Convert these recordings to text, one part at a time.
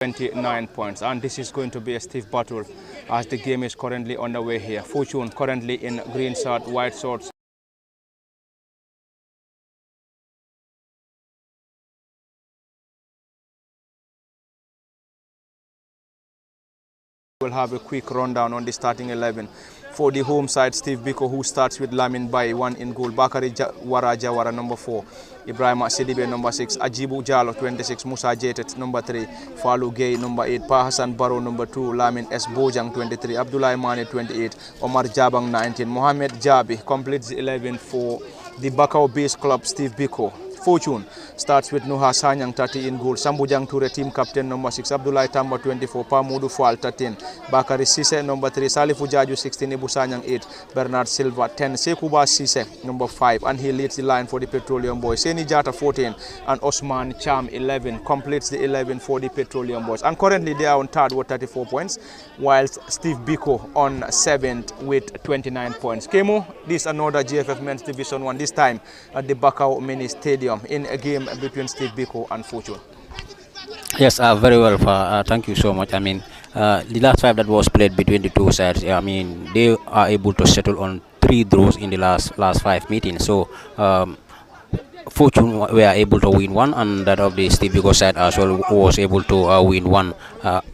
29 points, and this is going to be a stiff battle as the game is currently underway here. Fortune currently in green shirt, white shorts. We'll have a quick rundown on the starting 11. For the home side, Steve Biko, who starts with Lamin Bai, 1 in goal. Bakari Wara Jawara, number 4. Ibrahim Sidibe, number 6. Ajibu Jalo, 26. Musa Jetet, number 3. Falu Gay, number 8. Pa Hassan Barrow, number 2. Lamin S. Bojang, 23. Abdullah Mane, 28. Omar Jabang, 19. Mohamed Jabi completes the 11 for the Bakau base club, Steve Biko. Fortune starts with Nuha Sanyang, 30 in goal. Sambujang Ture, team captain, number 6. Abdullah Tamba, 24. Pamudu Fall, 13. Bakari Sise, number 3. Salifu Jaju, 16. Ibu Sanyang, 8. Bernard Silva, 10. Sekuba Sise, number 5. And he leads the line for the Petroleum Boys. Seni Jata, 14. And Osman Cham, 11. Completes the 11 for the Petroleum Boys. And currently they are on third with 34 points, whilst Steve Biko on 7th with 29 points. Kemo, this is another GFF Men's Division 1, this time at the Bakau Mini Stadium, in a game between Steve Biko and Fortune. Yes, very well. Thank you so much. I mean, the last 5 that was played between the two sides, I mean, they are able to settle on 3 draws in the last 5 meetings. So Fortune were able to win 1, and that of the Steve Biko side as well was able to win 1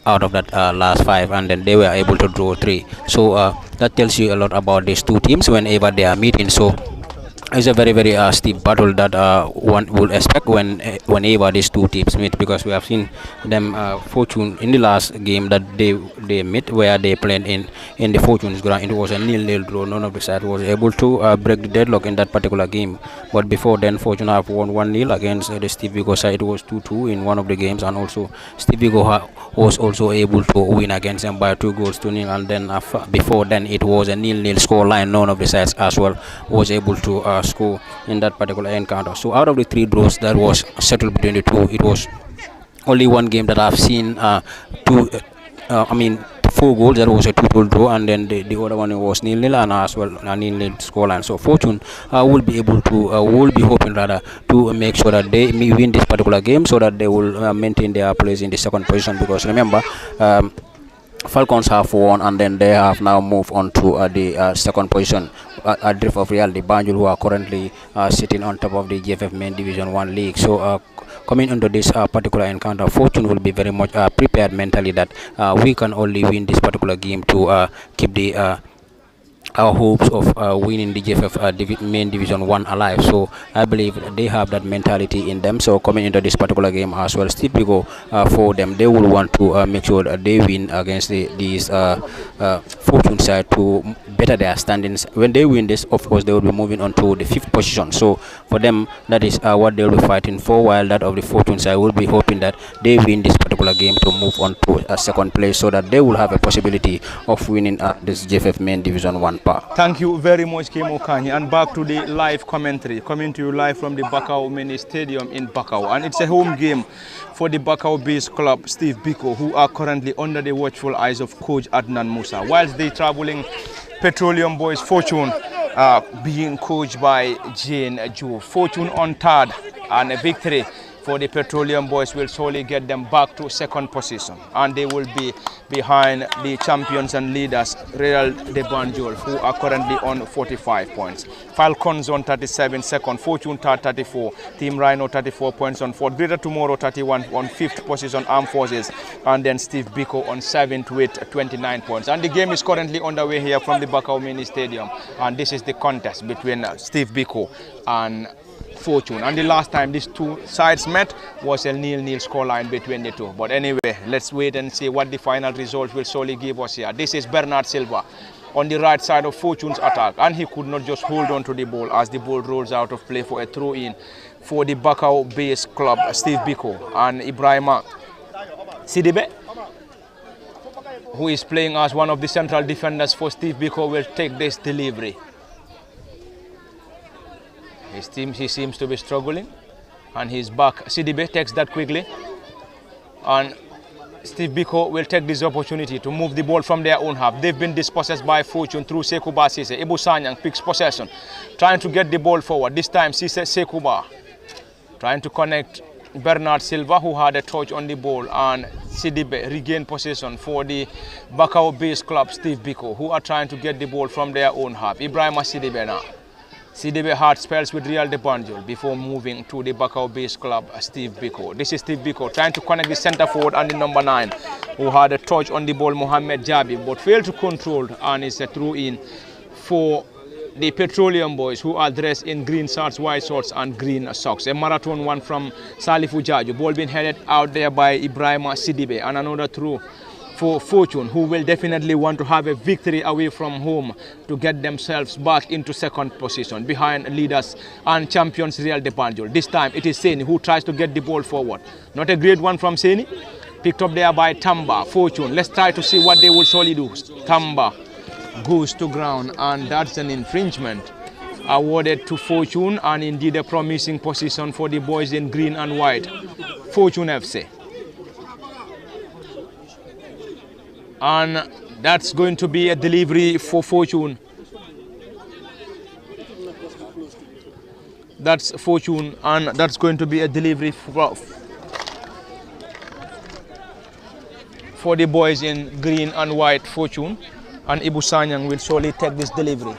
out of that last 5, and then they were able to draw 3. So that tells you a lot about these two teams whenever they are meeting. So it's a very steep battle that one would expect whenever these two teams meet, because we have seen them Fortune in the last game that they met, where they played in the Fortune's ground. It was a 0-0 draw. None of the side was able to break the deadlock in that particular game. But before then, Fortune have won 1-0 against the Steve Biko side. It was 2-2 in one of the games, and also Steve Biko was also able to win against them by 2-0. And then before then, it was a 0-0 score line. None of the sides as well was able to score in that particular encounter. So out of the 3 draws that was settled between the two, it was only one game that I've seen 4 goals. That was a 2-goal draw, and then the other one was 0-0 and as well a 0-0 scoreline. So Fortune will be able to will be hoping rather to make sure that they win this particular game, so that they will maintain their place in the 2nd position, because remember, Falcons have won, and then they have now moved on to the 2nd position at Drift of Real, the Banjul, who are currently sitting on top of the GFF Main Division 1 league. So coming into this particular encounter, Fortune will be very much prepared mentally that we can only win this particular game to keep the our hopes of winning the GFF Main Division 1 alive. So I believe they have that mentality in them. So coming into this particular game as well, Steve Biko, for them, they will want to make sure that they win against these Fortune side to better their standings. When they win this, of course, they will be moving on to the 5th position. So for them, that is what they will be fighting for, while that of the Fortune side will be hoping that they win this particular game to move on to a 2nd place, so that they will have a possibility of winning this GFF Main Division 1. Thank you very much, Kemo Kanye. And back to the live commentary, coming to you live from the Bakau Mini Stadium in Bakau. And it's a home game for the Bakau base club, Steve Biko, who are currently under the watchful eyes of Coach Adnan Musa, whilst the traveling Petroleum Boys Fortune being coached by Jane Ju. Fortune on 3rd, and a victory for the Petroleum Boys will surely get them back to 2nd position, and they will be behind the champions and leaders Real de Banjul, who are currently on 45 points. Falcons on 37, 2nd. Fortune 3rd, 34. Team Rhino 34 points on 4th. Greater Tomorrow 31 on 5th position, Armed Forces, and then Steve Biko on 7th with 29 points. And the game is currently underway here from the Bakau Mini Stadium, and this is the contest between Steve Biko and Fortune. And the last time these two sides met was a 0-0 scoreline between the two. But anyway, let's wait and see what the final result will surely give us here. This is Bernard Silva on the right side of Fortune's attack, and he could not just hold on to the ball as the ball rolls out of play for a throw-in for the Bakau base club, Steve Biko. And Ibrahima Sidibe, who is playing as one of the central defenders for Steve Biko, will take this delivery. He seems to be struggling, and he's back. Sidibe takes that quickly, and Steve Biko will take this opportunity to move the ball from their own half. They've been dispossessed by Fortune through Sekuba Sise. Ibu Sanyang picks possession, trying to get the ball forward. This time Sekuba trying to connect Bernard Silva, who had a touch on the ball, and Sidibe regain possession for the Bakau-based club Steve Biko, who are trying to get the ball from their own half. Ibrahima Sidibe now. Sidibe had spells with Real de Banjul before moving to the Bakau-based club Steve Biko. This is Steve Biko trying to connect the centre forward and the number 9, who had a touch on the ball, Mohamed Jabi, but failed to control, and it's a throw-in for the Petroleum boys, who are dressed in green shorts, white shorts and green socks. A marathon one from Salifu Jaju. Ball being headed out there by Ibrahima Sidibe, and another throw for Fortune, who will definitely want to have a victory away from home to get themselves back into second position behind leaders and champions Real de Banjul. This time it is Seni who tries to get the ball forward. Not a great one from Seni. Picked up there by Tamba. Fortune, let's try to see what they will surely do. Tamba goes to ground, and that's an infringement awarded to Fortune, and indeed a promising position for the boys in green and white, Fortune FC. And that's going to be a delivery for Fortune. That's Fortune, and that's going to be a delivery for the boys in green and white, Fortune. And Ibu Sanyang will surely take this delivery.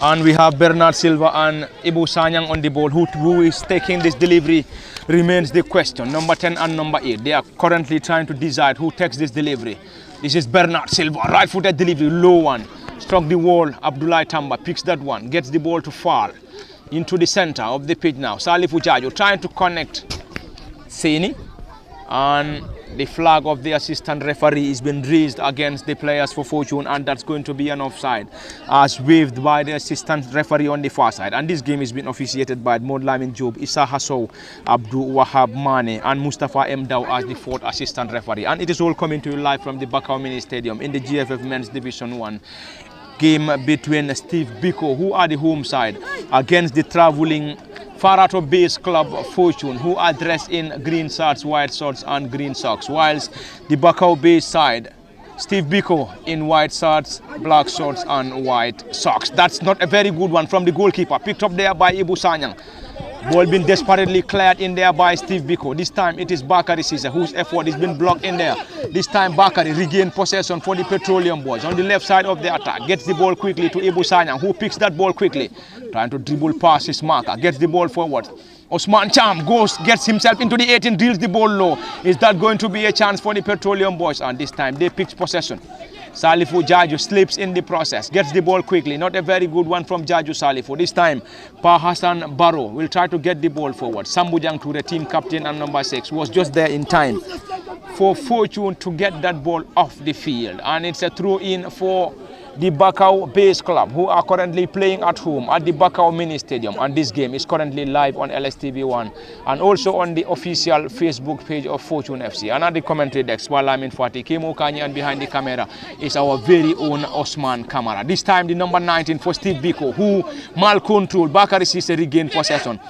And we have Bernard Silva and Ibu Sanyang on the ball. Who is taking this delivery remains the question. Number 10 and number 8. They are currently trying to decide who takes this delivery. This is Bernard Silva. Right-footed delivery, low one. Struck the wall. Abdullah Tamba picks that one. Gets the ball to Far. Into the center of the pitch now. Salifu Jaju trying to connect Seni, and the flag of the assistant referee is being raised against the players for Fortune, and that's going to be an offside as waved by the assistant referee on the far side. And this game is being officiated by Mod Lamin Job, Issa Hassou, Abdul Wahab Mane and Mustafa M. Daw as the 4th assistant referee. And it is all coming to you live from the Bakau Mini Stadium in the GFF Men's Division 1 game between Steve Biko, who are the home side, against the travelling Farato-based club Fortune, who are dressed in green shorts, white shorts and green socks, whilst the Bakau-based side, Steve Biko in white shorts, black shorts and white socks. That's not a very good one from the goalkeeper, picked up there by Ibu Sanyang. Ball being desperately cleared in there by Steve Biko. This time it is Bakari Sisa whose effort has been blocked in there. This time Bakari regained possession for the Petroleum boys on the left side of the attack. Gets the ball quickly to Ibu Sanyang, who picks that ball quickly. Trying to dribble past his marker. Gets the ball forward. Osman Cham gets himself into the 18, drills the ball low. Is that going to be a chance for the Petroleum boys? And this time they pick possession. Salifu Jaju slips in the process, gets the ball quickly. Not a very good one from Jaju Salifu. This time, Pa Hassan Barrow will try to get the ball forward. Sambujang Ture, team captain and number 6, was just there in time for Fortune to get that ball off the field. And it's a throw-in for the Bakau Base Club, who are currently playing at home at the Bakau Mini Stadium. And this game is currently live on LSTV1 and also on the official Facebook page of Fortune FC. And at the commentary desk, while I'm in Fatih, Kemo Kanye, and behind the camera is our very own Osman Kamara. This time the number 19 for Steve Biko, who mal-controlled. Bakari Sise regained possession.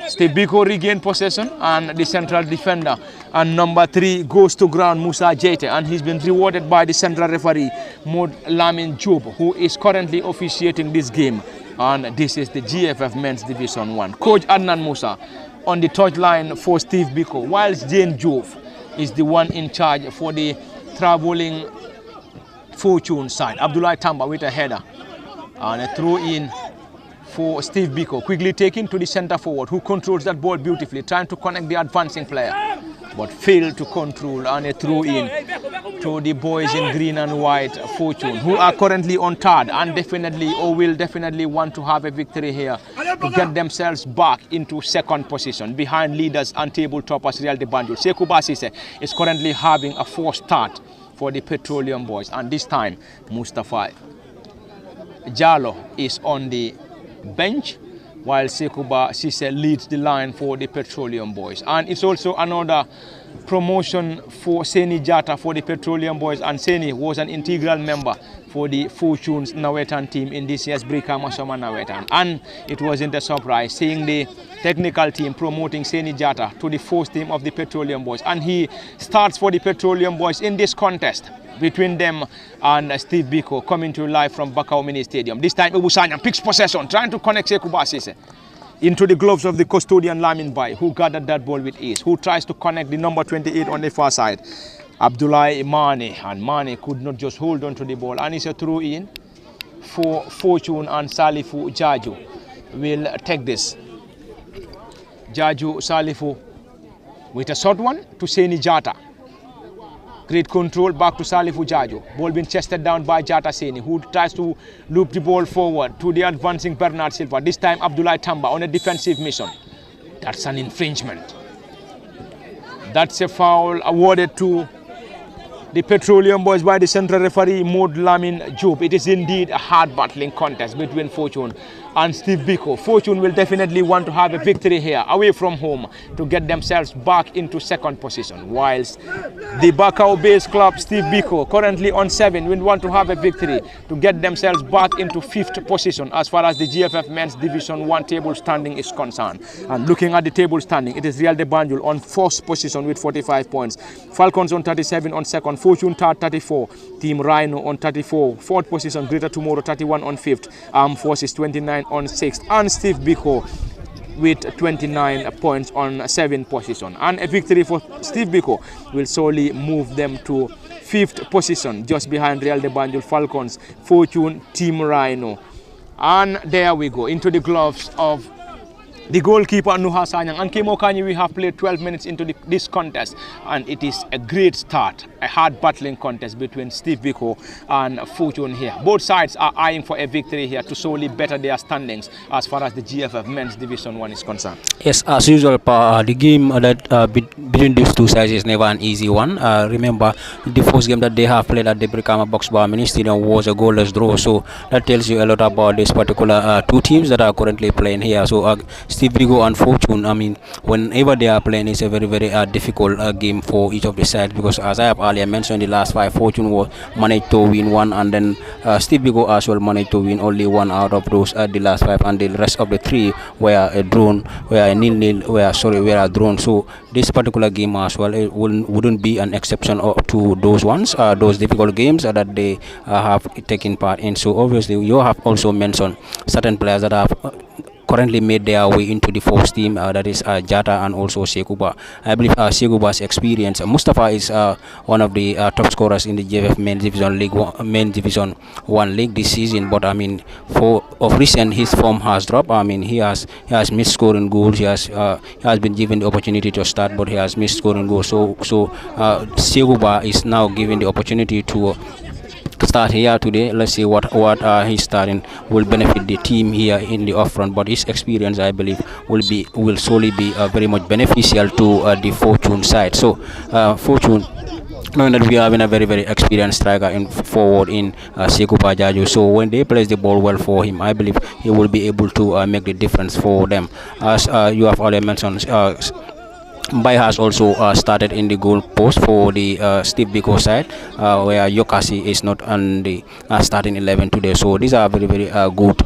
Steve Biko regained possession, and the central defender and number 3 goes to ground, Musa Jete, and he's been rewarded by the central referee Mod Lamin Job, who is currently officiating this game. And this is the GFF Men's Division 1. Coach Adnan Musa on the touchline for Steve Biko, whilst Jane Job is the one in charge for the travelling Fortune side. Abdullah Tamba with a header and a throw in for Steve Biko, quickly taken to the centre forward, who controls that ball beautifully, trying to connect the advancing player, but failed to control, and a throw in to the boys in green and white Fortune, who are currently on third and definitely or will definitely want to have a victory here to get themselves back into second position behind leaders and table toppers Real de Banjul. Sekou Basise is currently having a 4th start for the Petroleum boys, and this time Mustafa Jallo is on the bench, while Sekuba Sise leads the line for the Petroleum boys. And it's also another promotion for Seni Jata for the Petroleum Boys, and Seni was an integral member for the Fortunes Nawetan team in this year's Brika Masoma Nawetan. And it wasn't a surprise seeing the technical team promoting Seni Jata to the first team of the Petroleum Boys. And he starts for the Petroleum Boys in this contest between them and Steve Biko, coming to you live from Bakau Mini Stadium. This time Ubusanya picks possession, trying to connect Sekubasise into the gloves of the custodian Lamin Bai, who gathered that ball with ease, who tries to connect the number 28 on the far side, Abdullah Mane, and Mane could not just hold on to the ball, and it's a throw in for Fortune, and Salifu Jaju will take this. Jaju Salifu with a short one to Seni Jata. Great control back to Salifu Jaju. Ball being chested down by Jata Seni, who tries to loop the ball forward to the advancing Bernard Silva. This time Abdullah Tamba on a defensive mission. That's an infringement. That's a foul awarded to the Petroleum Boys by the central referee Maud Lamin Job. It is indeed a hard battling contest between Fortune and Steve Biko. Fortune will definitely want to have a victory here away from home to get themselves back into second position, whilst the Bakau base club Steve Biko, currently on 7, will want to have a victory to get themselves back into 5th position as far as the GFF men's Division 1 table standing is concerned. And looking at the table standing, it is Real de Banjul on 4th position with 45 points, Falcons on 37 on 2nd, Fortune third 34, Team Rhino on 34, 4th position Greater Tomorrow 31 on 5th, Armed Forces 29 on 6th, and Steve Biko with 29 points on 7th position. And a victory for Steve Biko will solely move them to 5th position, just behind Real de Banjul, Falcons, Fortune, Team Rhino. And there we go, into the gloves of the goalkeeper Nuha Sanyang. And Kemo Kanyi, we have played 12 minutes into this contest, and it is a great start, a hard battling contest between Steve Biko and Fortune here. Both sides are eyeing for a victory here to solely better their standings as far as the GFF men's Division 1 is concerned. Yes, as usual, the game between these two sides is never an easy one. Remember, the first game that they have played at the Brikama Boxbar Mini Stadium was a goalless draw, so that tells you a lot about this particular two teams that are currently playing here. So Steve Biko and Fortune, I mean, whenever they are playing, it's a very, very difficult game for each of the sides, because as I have earlier mentioned, the last 5, Fortune was managed to win 1, and then Steve Biko as well managed to win only 1 out of those the last 5, and the rest of the 3 were a drawn, were a nil-nil, were a drawn. So this particular game as well, it wouldn't be an exception to those ones, those difficult games that they have taken part in. So obviously, you have also mentioned certain players that have currently made their way into the first team, that is Jata and also Sekuba. I believe Sekuba's experience. Mustafa is one of the top scorers in the GFF Men's Division 1 league this season, but I mean, of recent his form has dropped. I mean, he has missed scoring goals. He has been given the opportunity to start, but he has missed scoring goals. So Sekuba is now given the opportunity to start here today. Let's see what he's starting will benefit the team here in the off front, but his experience, I believe, will solely be very much beneficial to the Fortune side. So Fortune, knowing that we are having a very, very experienced striker in forward in Sekupa Jaju, so when they place the ball well for him, I believe he will be able to make the difference for them. As you have already mentioned, Mbai has also started in the goal post for the Steve Biko side, where Yokasi is not on the starting 11 today. So these are very, very good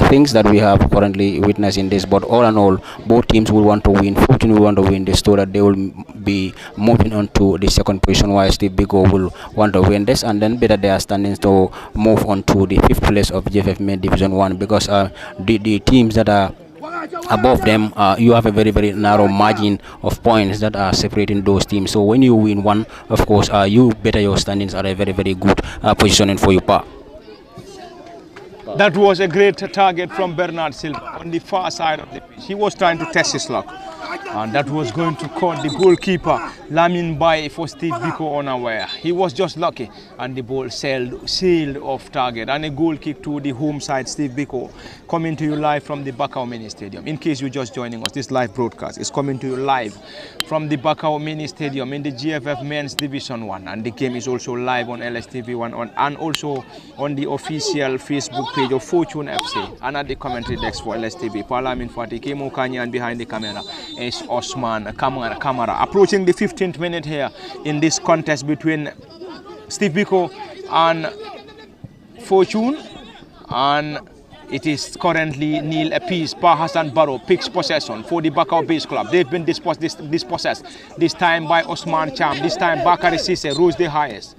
things that we have currently witnessed in this. But all in all, both teams will want to win. Fortune will want to win this, so that they will be moving on to the second position, while Steve Biko will want to win this and then better their standings to move on to the 5th place of GFF Main Division 1, because the teams that are above them, you have a very, very narrow margin of points that are separating those teams. So when you win one, of course, you better your standings are a very, very good positioning for you. That was a great target from Bernard Silva on the far side of the pitch. He was trying to test his luck, and that was going to caught the goalkeeper Lamin Bai for Steve Biko unaware. He was just lucky, and the ball sailed off target, and a goal kick to the home side. Steve Biko coming to you live from the Bakau Mini Stadium. In case you're just joining us, this live broadcast is coming to you live from the Bakau Mini Stadium in the GFF Men's Division 1, and the game is also live on LSTV1 and also on the official Facebook page of Fortune FC and at the commentary desk for LSTV. Parlamin Fati, Kemo Kanye, and behind the camera, is Osman Kamara. Approaching the 15th minute here in this contest between Steve Biko and Fortune, and it is currently nil apiece. Pa Hassan Barrow picks possession for the Bakau Base Club. They've been dispossessed this time by Osman Cham. This time Bakari Sise rose the highest,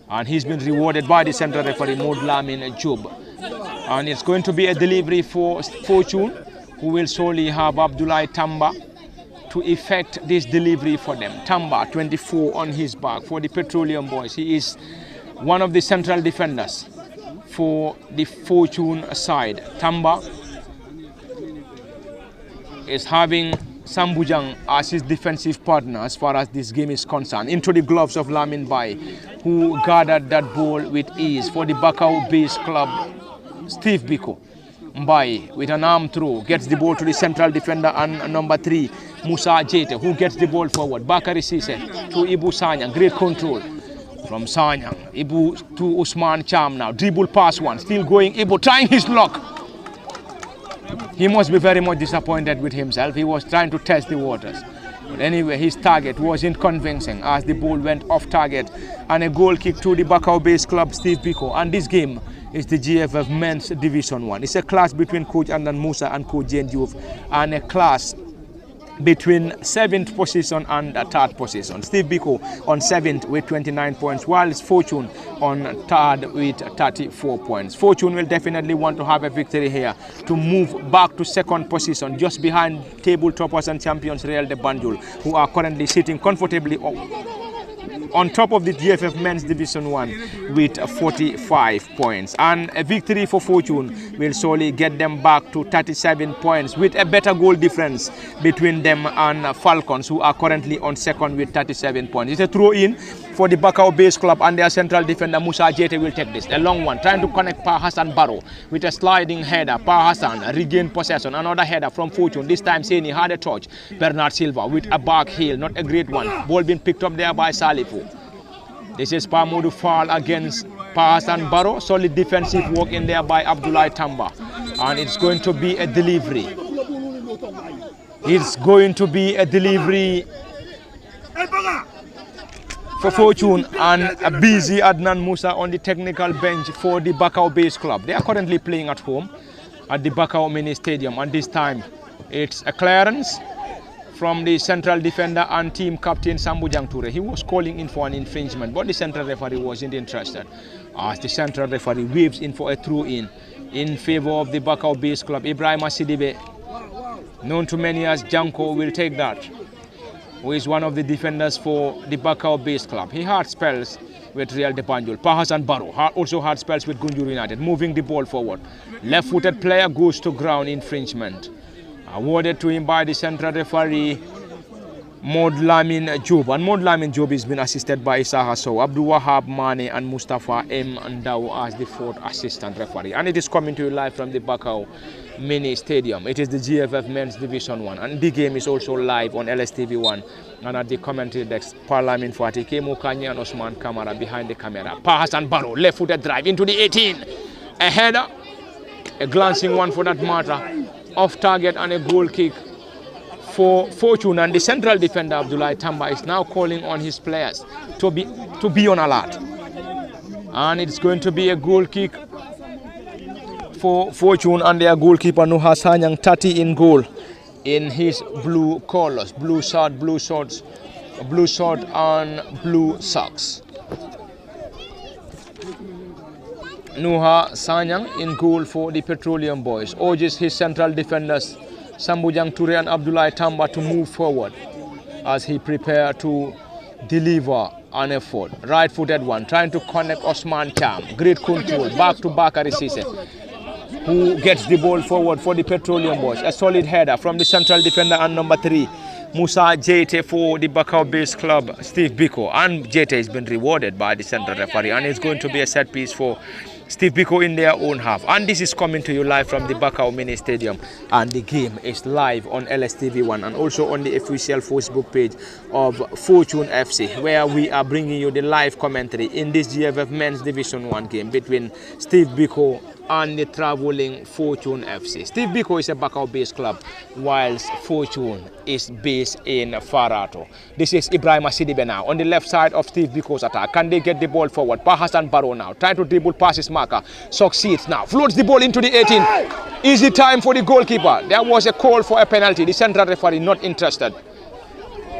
and he's been rewarded by the central referee Maud Lamin Job. And it's going to be a delivery for Fortune, who will solely have Abdullah Tamba to effect this delivery for them. Tamba, 24 on his back for the Petroleum Boys. He is one of the central defenders for the Fortune side. Tamba is having Sambujang as his defensive partner as far as this game is concerned. Into the gloves of Lamin Bai, who gathered that ball with ease for the Bakau Base Club. Steve Biko Mbai with an arm throw gets the ball to the central defender and number 3 Musa Jete, who gets the ball forward. Bakari Sise to Ibu Sanyang. Great control from Sanyang. Ibu to Usman Cham now. Dribble pass one. Still going. Ibu trying his luck. He must be very much disappointed with himself. He was trying to test the waters. But anyway, his target wasn't convincing as the ball went off target. And a goal kick to the Bakau Base Club, Steve Biko. And this game is the GFF Men's Division 1. It's a clash between Coach Andan Musa and Coach Jane Diouf, and a clash between 7th position and 3rd position. Steve Biko on 7th with 29 points, whilst Fortune on 3rd with 34 points. Fortune will definitely want to have a victory here to move back to 2nd position, just behind table toppers and champions Real de Banjul, who are currently sitting comfortably on top of the GFF Men's Division 1 with 45 points. And a victory for Fortune will surely get them back to 37 points with a better goal difference between them and Falcons, who are currently on 2nd with 37 points. It's a throw-in for the Bakau Base Club, and their central defender Musa Jete will take this. A long one, trying to connect Pa Hassan Barrow with a sliding header. Pa Hassan regained possession. Another header from Fortune. This time Seni had a touch. Bernard Silva with a back heel, not a great one. Ball being picked up there by Salifu. This is Pamudu foul against Pa Hassan Barrow. Solid defensive work in there by Abdullah Tamba. And it's going to be a delivery. It's going to be a delivery for Fortune, and a busy Adnan Musa on the technical bench for the Bakau Base Club. They are currently playing at home at the Bakau Mini Stadium, and this time it's a clearance from the central defender and team captain Sambujang Ture. He was calling in for an infringement, but the central referee wasn't interested, as the central referee waves in for a throw-in in favor of the Bakau Base Club. Ibrahim Sidibe, known to many as Janko, will take that, who is one of the defenders for the Bakau Base Club. He had spells with Real de Banjul. Pa Hassan Barrow also had spells with Gunjur United. Moving the ball forward. Left-footed player goes to ground, infringement. Awarded to him by the central referee Maud Lamin Job. And Maud Lamin Job has been assisted by Issa Hasso, Abdul Wahab Mane and Mustafa M. Ndao as the 4th assistant referee. And it is coming to you live from the Bakau Mini Stadium. It is the GFF Men's Division 1, and the game is also live on LSTV1. And at the commentary desk, Parliament Fatih, Kemo Kanye and Osman Kamara behind the camera. Pa Hassan Barrow, left-footed drive into the 18. A header, a glancing one for that matter, off target, and a goal kick for Fortune. And the central defender Abdullah Tamba is now calling on his players to be on alert. And it's going to be a goal kick for Fortune, and their goalkeeper Nuha Sanyang, 30 in goal in his blue colors, blue shirt and blue socks. Nuha Sanyang in goal for the Petroleum Boys urges his central defenders Sambujang Ture and Abdullah Tamba to move forward as he prepares to deliver an effort. Right-footed one, trying to connect Osman Cham. Great control, back to Bakari Sise, who gets the ball forward for the Petroleum Boys. A solid header from the central defender and number 3, Musa Jete for the Bakau Base Club, Steve Biko. And Jete has been rewarded by the central referee, and it's going to be a set piece for Steve Biko in their own half. And this is coming to you live from the Bakau Mini Stadium, and the game is live on LSTV1 and also on the official Facebook page of Fortune FC, where we are bringing you the live commentary in this GFF Men's Division 1 game between Steve Biko and the traveling Fortune FC. Steve Biko is a Bakau-based club, whilst Fortune is based in Farato. This is Ibrahim Sidibe now on the left side of Steve Biko's attack. Can they get the ball forward? Bahassan Barrow now trying to dribble past his marker. Succeeds now. Floats the ball into the 18. Easy time for the goalkeeper. There was a call for a penalty. The central referee not interested.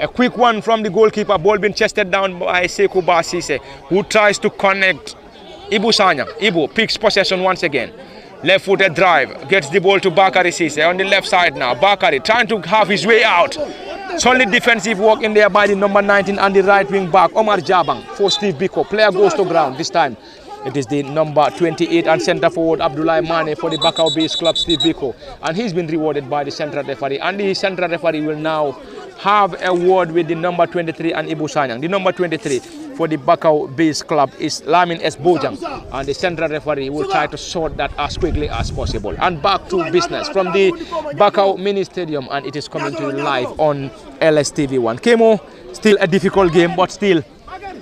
A quick one from the goalkeeper. Ball being chested down by Sekou Basise, who tries to connect Ibu Sanya. Ibu picks possession once again. Left-footed drive. Gets the ball to Bakari Sise on the left side now. Bakari trying to have his way out. Solid defensive work in there by the number 19 and the right wing back, Omar Jabang, for Steve Biko. Player goes to ground this time. It is the number 28 and centre forward Abdullah Mane for the Bakau-based club, Steve Biko. And he's been rewarded by the central referee. And the central referee will now have a word with the number 23 and Ibu Sanyang. The number 23 for the Bakau-based club is Lamin S. Bojang. And the central referee will try to sort that as quickly as possible. And back to business from the Bakau Mini Stadium. And it is coming to you live on LSTV1. Kemo, still a difficult game, but still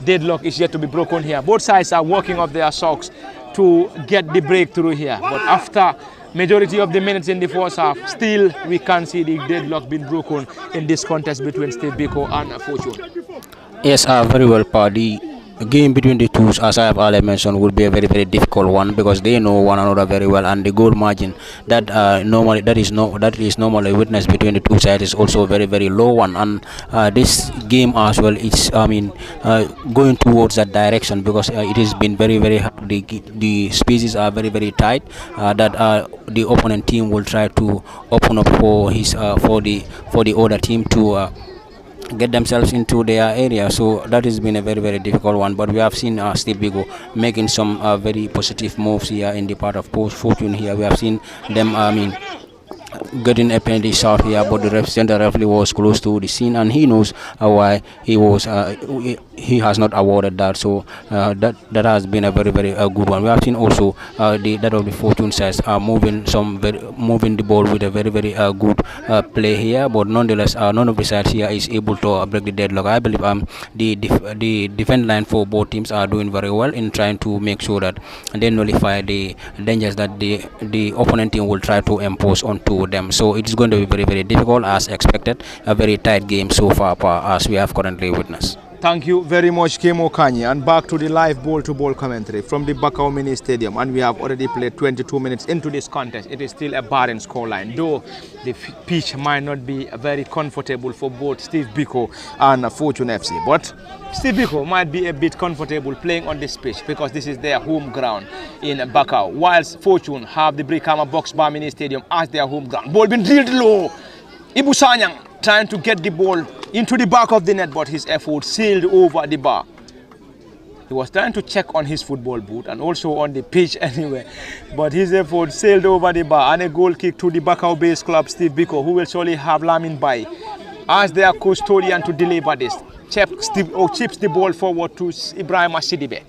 deadlock is yet to be broken here. Both sides are working off their socks to get the breakthrough here. But after majority of the minutes in the first half, still we can't see the deadlock being broken in this contest between Steve Biko and Fortune. Yes, very well, Paddy. The game between the two, as I have already mentioned, will be a very, very difficult one because they know one another very well, and the goal margin that is normally witnessed between the two sides is also a very, very low one. And this game as well, it's going towards that direction because it has been very, very hard. The spaces are very, very tight. That the opponent team will try to open up for the other team to get themselves into their area. So that has been a very, very difficult one, but we have seen Steve Biko making some very positive moves here in the part of Fortune here. We have seen them getting a penalty shot here, but the center referee was close to the scene and he knows why he has not awarded that. So that has been a very, very good one. We have seen also that of the Fortune sides moving the ball with a very, very good play here, but nonetheless none of the sides here is able to break the deadlock. I believe the defense line for both teams are doing very well in trying to make sure that they nullify the dangers that the opponent team will try to impose onto them. So it is going to be very, very difficult as expected. A very tight game so far as we have currently witnessed. Thank you very much, Kemo Kanye. And back to the live ball-to-ball commentary from the Bakau Mini Stadium. And we have already played 22 minutes into this contest. It is still a barren scoreline, though the pitch might not be very comfortable for both Steve Biko and Fortune FC. But Steve Biko might be a bit comfortable playing on this pitch because this is their home ground in Bakau, whilst Fortune have the Brikama Box Bar Mini Stadium as their home ground. Ball been drilled low. Ibu Sanyang trying to get the ball into the back of the net, but his effort sailed over the bar. He was trying to check on his football boot and also on the pitch anyway, but his effort sailed over the bar, and a goal kick to the Bakau-based club, Steve Biko, who will surely have Lamin Bai as their custodian to deliver this. Chips the ball forward to Ibrahim Sidibe.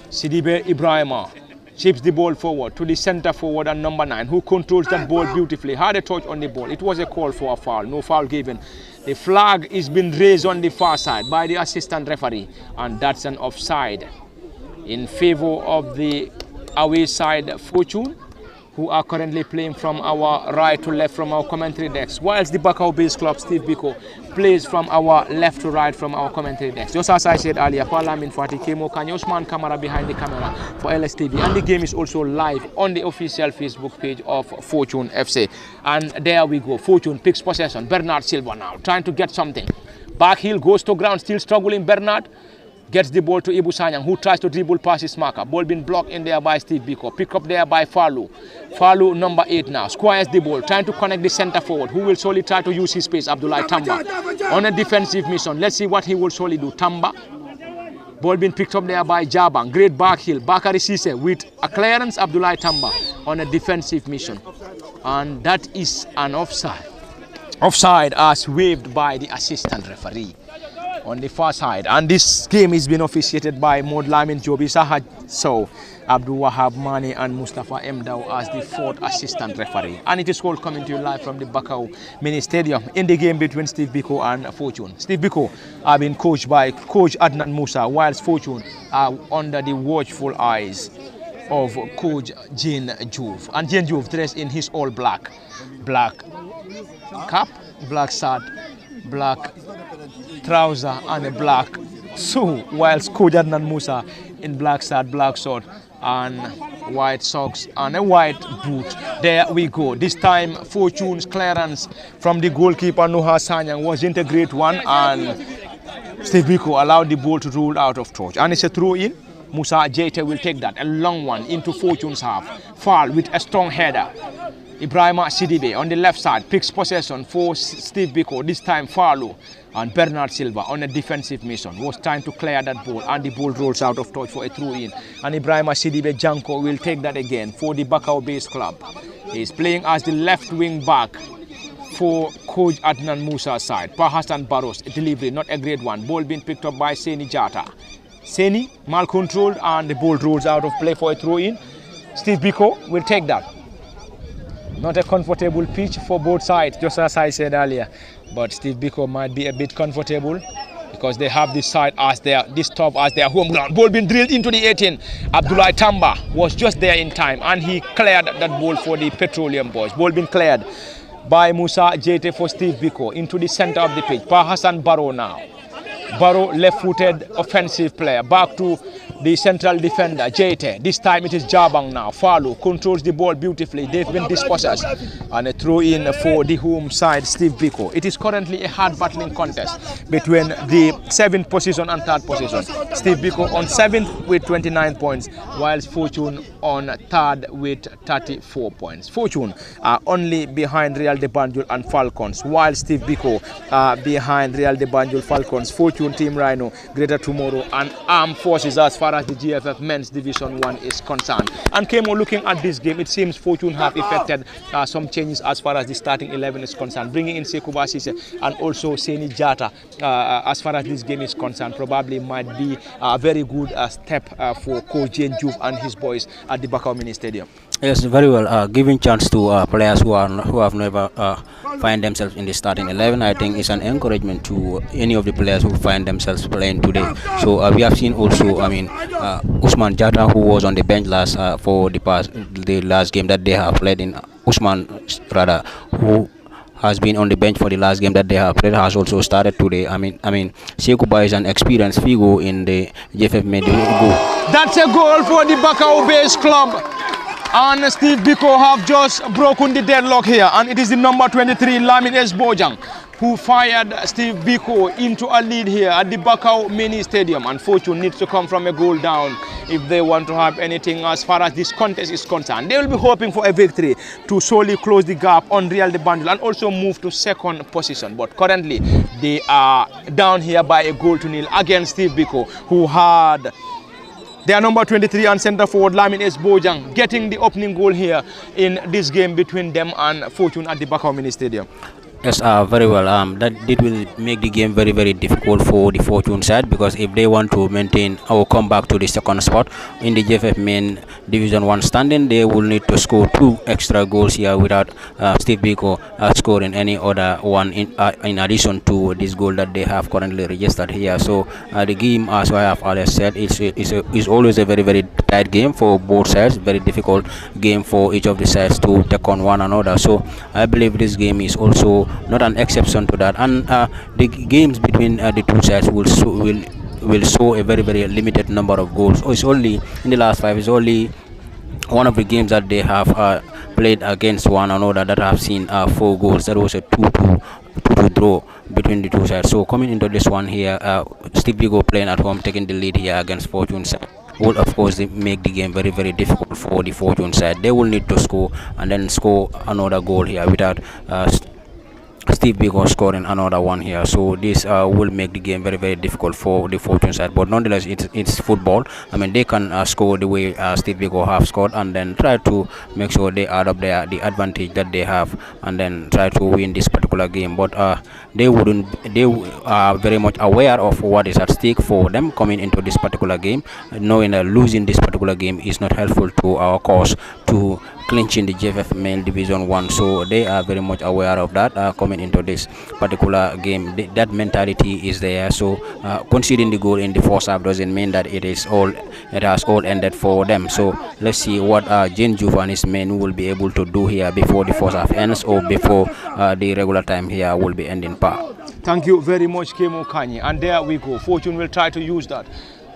Sidibe Ibrahima chips the ball forward to the centre forward and number 9, who controls that ball beautifully. Had a touch on the ball. It was a call for a foul. No foul given. The flag is been raised on the far side by the assistant referee, and that's an offside in favor of the away side Fortune, who are currently playing from our right to left from our commentary decks, whilst the Bakau-based club, Steve Biko, plays from our left to right from our commentary decks. Just as I said earlier, Lamin Fati, Kemo Kanye, Osman Kamara behind the camera for LSTV, and the game is also live on the official Facebook page of Fortune FC. And there we go, Fortune picks possession. Bernard Silva now trying to get something. Back heel goes to ground, still struggling. Bernard gets the ball to Ibu Sanyang, who tries to dribble past his marker. Ball being blocked in there by Steve Biko. Pick up there by Falu. Falu, number 8 now. Squires the ball, trying to connect the centre forward, who will solely try to use his space, Abdullah Tamba. On a defensive mission. Let's see what he will solely do. Tamba. Ball being picked up there by Jabang. Great back heel. Bakari Sise with a clearance, Abdullah Tamba on a defensive mission. And that is an offside. Offside as waved by the assistant referee on the far side. And this game is being officiated by Mod Lamin Jobi Sahaj, so Abdul Wahab Mane and Mustafa Mdaw as the 4th assistant referee. And it is all coming to you live from the Bakau Mini Stadium in the game between Steve Biko and Fortune. Steve Biko are being coached by Coach Adnan Musa, whilst Fortune are under the watchful eyes of Coach Jane Juve. And Jane Juve dressed in his all black. Black cap, black shirt, black trouser and a black shoe, whilst Coach Adnan Musa in black shirt, black short and white socks and a white boot. There we go. This time Fortune's clearance from the goalkeeper Noha Sanyang wasn't a great one, and Steve Biko allowed the ball to roll out of touch. And it's a throw in. Musa Jete will take that, a long one into Fortune's half. Foul with a strong header. Ibrahima Sidibe on the left side picks possession for Steve Biko. This time Farlo and Bernard Silva on a defensive mission. Was time to clear that ball, and the ball rolls out of touch for a throw in. And Ibrahima Sidibe Janko will take that again for the Bakau base club. He's playing as the left wing back for Coach Adnan Musa's side. Pahassan Barros, delivery, not a great one. Ball being picked up by Seni Jata. Seni, mal controlled, and the ball rolls out of play for a throw in. Steve Biko will take that. Not a comfortable pitch for both sides, just as I said earlier. But Steve Biko might be a bit comfortable because they have this side as this top as their home ground. Ball being drilled into the 18. Abdullah Tamba was just there in time, and he cleared that ball for the Petroleum boys. Ball being cleared by Musa Jete for Steve Biko into the center of the pitch. Pa Hassan Barrow now. Barrow, left-footed offensive player, back to the central defender, Jete. This time it is Jabang now. Falu controls the ball beautifully. They've been dispossessed. And a throw in for the home side, Steve Biko. It is currently a hard battling contest between the 7th position and 3rd position. Steve Biko on 7th with 29 points, whilst Fortune on 3rd with 34 points. Fortune are only behind Real de Banjul and Falcons, while Steve Biko are behind Real de Banjul, Falcons, Fortune, Team Rhino, Greater Tomorrow, and Armed Forces as far as the GFF Men's Division 1 is concerned. And Kemo, looking at this game, it seems Fortune have effected some changes as far as the starting 11 is concerned, bringing in Sekuba Sise and also Seni Jata as far as this game is concerned. Probably might be a very good step for Coach Jane Juve and his boys at the Bakau Mini Stadium. Yes, very well. Giving chance to players who have never find themselves in the starting 11, I think is an encouragement to any of the players who find themselves playing today. So we have seen also, Usman Jata, who was on the bench last for the last game that they have played in. Usman rather, who has been on the bench for the last game that they have played, has also started today. I mean, Sekuba is an experienced figure in the GFF Media. That's a goal for the Bakau base club. And Steve Biko have just broken the deadlock here, and it is the number 23 Lamin S. Bojang who fired Steve Biko into a lead here at the Bakau Mini Stadium. And Fortune needs to come from a goal down if they want to have anything as far as this contest is concerned. They will be hoping for a victory to solely close the gap on Real de Banjul and also move to 2nd position. But currently they are down here by a goal to nil against Steve Biko, who had their number 23 and centre forward Lamin S. Bojang getting the opening goal here in this game between them and Fortune at the Bakau Mini Stadium. Yes, very well. That it will make the game very, very difficult for the Fortune side, because if they want to maintain or come back to the 2nd spot in the GFF Main Division 1 standing, they will need to score 2 extra goals here without Steve Biko scoring any other one in addition to this goal that they have currently registered here. So the game, as I have always said, is always a very, very tight game for both sides. Very difficult game for each of the sides to take on one another. So I believe this game is also not an exception to that, and the games between the two sides will show a very, very limited number of goals. It's only in the last 5, it's only one of the games that they have played against one another that have seen 4 goals. That was a 2-2 draw between the two sides. So coming into this one here, Steve Biko playing at home, taking the lead here against Fortune side, will of course make the game very, very difficult for the Fortune side. They will need to score and then score another goal here without Steve Biko scoring another one here. So this will make the game very, very difficult for the Fortune side. But nonetheless, it's football. I mean, they can score the way Steve Biko have scored, and then try to make sure they add up the advantage that they have, and then try to win this particular game. But they are very much aware of what is at stake for them coming into this particular game, knowing that losing this particular game is not helpful to our cause to clinching the GFF male Division 1. So they are very much aware of that coming into this particular game. That mentality is there. So conceding the goal in the first half doesn't mean that it has all ended for them. So let's see what Jane Juve and his men will be able to do here before the first half ends or before the regular time here will be ending par. Thank you very much, Kemo Kanye. And there we go. Fortune will try to use that.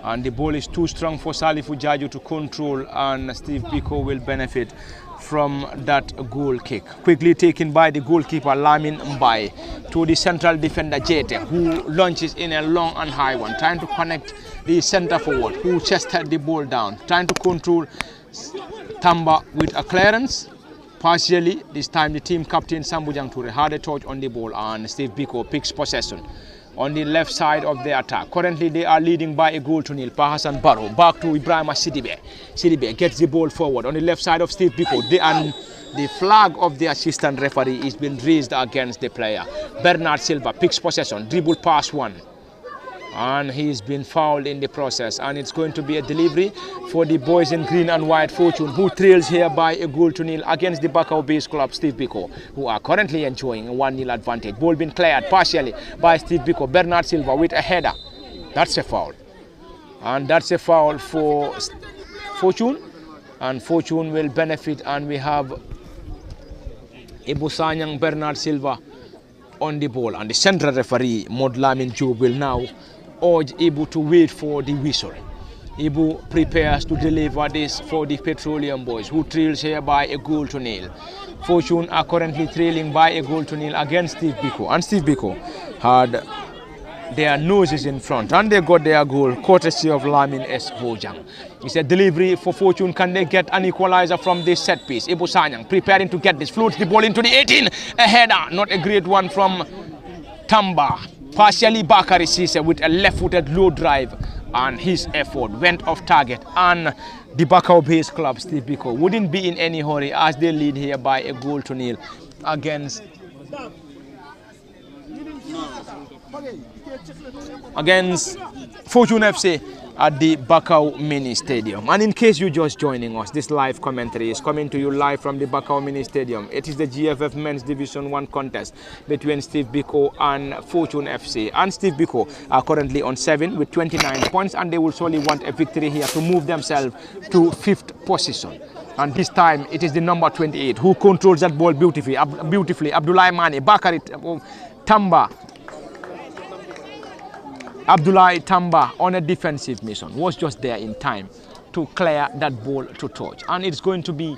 And the ball is too strong for Salifu Jaju to control, and Steve Biko will benefit from that goal kick. Quickly taken by the goalkeeper Lamin Mbai to the central defender Jete, who launches in a long and high one, trying to connect the centre forward, who chested the ball down, trying to control Tamba with a clearance. Partially, this time the team captain Sambujang Ture had a touch on the ball, and Steve Biko picks possession on the left side of the attack. Currently, they are leading by a goal to nil. Pahasan Barrow back to Ibrahima Sidibe. Sidibe gets the ball forward on the left side of Steve Biko. The flag of the assistant referee is being raised against the player. Bernard Silva picks possession, dribble pass one, and he's been fouled in the process, and it's going to be a delivery for the boys in green and white Fortune, who trails here by a goal to nil against the Bakau base club Steve Biko, who are currently enjoying a 1-0 advantage. Ball been cleared partially by Steve Biko. Bernard Silva with a header. That's a foul, and that's a foul for Fortune, and Fortune will benefit, and we have Ibu Sanyang Bernard Silva on the ball, and the central referee Modlamin Job will now urge Ibu to wait for the whistle. Ibu prepares to deliver this for the Petroleum boys, who trails here by a goal to nil. Fortune are currently trailing by a goal to nil against Steve Biko, and Steve Biko had their noses in front, and they got their goal courtesy of Lamin S. Bojang. It's a delivery for Fortune. Can they get an equalizer from this set piece? Ibu Sanyang preparing to get this, floats the ball into the 18, a header, not a great one from Tamba. Partially Bakari Sise with a left-footed low drive, and his effort went off target, and the Bakau base club Steve Biko wouldn't be in any hurry as they lead here by a goal to nil against Fortune FC at the Bakau Mini Stadium. And in case you're just joining us, this live commentary is coming to you live from the Bakau Mini Stadium. It is the GFF Men's Division 1 contest between Steve Biko and Fortune FC. And Steve Biko are currently on 7 with 29 points, and they will surely want a victory here to move themselves to 5th position. And this time it is the number 28 who controls that ball beautifully. Abdullah Mane, Bakari Tamba. Abdullah Tamba on a defensive mission was just there in time to clear that ball to touch. And it's going to be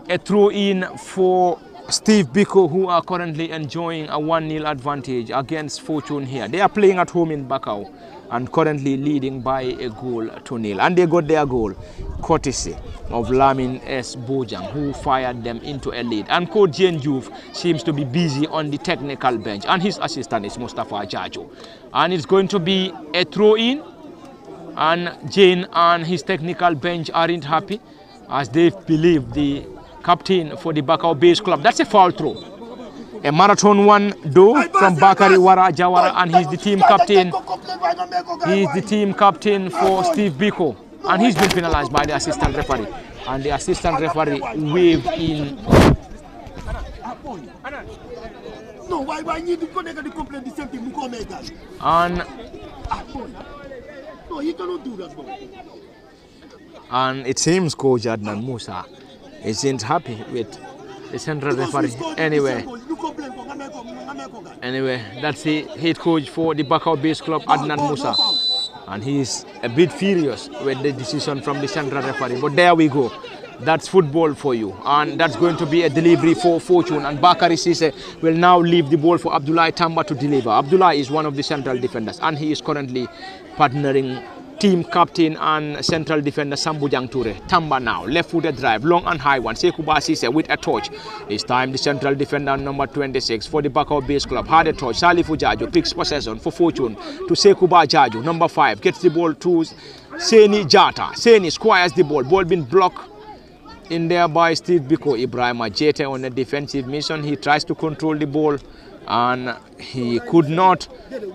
a throw-in for Steve Biko, who are currently enjoying a 1-0 advantage against Fortune here. They are playing at home in Bakau and currently leading by a goal to nil. And they got their goal courtesy of Lamin S. Bojang, who fired them into a lead. And Coach Jane Juve seems to be busy on the technical bench, and his assistant is Mustafa Jajo. And it's going to be a throw-in, and Jane and his technical bench aren't happy as they believe the captain for the Bakau base club. That's a foul throw. A marathon one though from Bakari Wara Jawara, and he's the team captain. He's the team captain for Steve Biko, and he's been penalized by the assistant referee. And the assistant referee waved in. No, why need to connect the complaint the same thing? And no, you cannot do that, bro. And it seems Coach Adnan Musa isn't happy with the central referee. Anyway, that's the head coach for the Bakau base club, Adnan Musa, and he's a bit furious with the decision from the central referee. But there we go. That's football for you, and that's going to be a delivery for Fortune. And Bakari Sise will now leave the ball for Abdullah Tamba to deliver. Abdullah is one of the central defenders, and he is currently partnering team captain and central defender Sambujang Ture. Tamba now, left-footed drive, long and high one. Sekuba Sise with a touch. This time the central defender number 26 for the Bakau base club had a touch. Salifu Jaju picks possession for Fortune to Sekuba Jaju. Number 5 gets the ball to Seni Jata. Seni squires the ball. Ball been blocked in there by Steve Biko. Ibrahima Jete on a defensive mission. He tries to control the ball and he could not,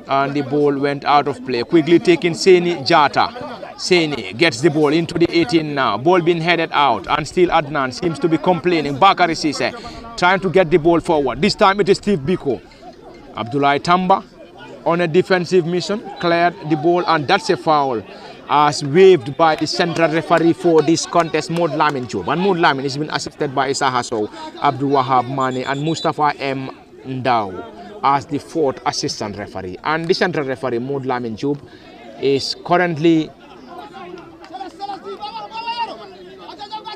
and the ball went out of play. Quickly taking Seni Jata. Seni gets the ball into the 18 now. Ball being headed out, and still Adnan seems to be complaining. Bakari Sise trying to get the ball forward. This time it is Steve Biko. Abdullah Tamba on a defensive mission cleared the ball, and that's a foul as waved by the central referee for this contest, Maud Lamin Job. And Maud Lamin has been assisted by Issa Hasso, Abdul Wahab Mane and Mustafa M. Ndao as the fourth assistant referee. And the central referee, Maud Lamin Job, is currently,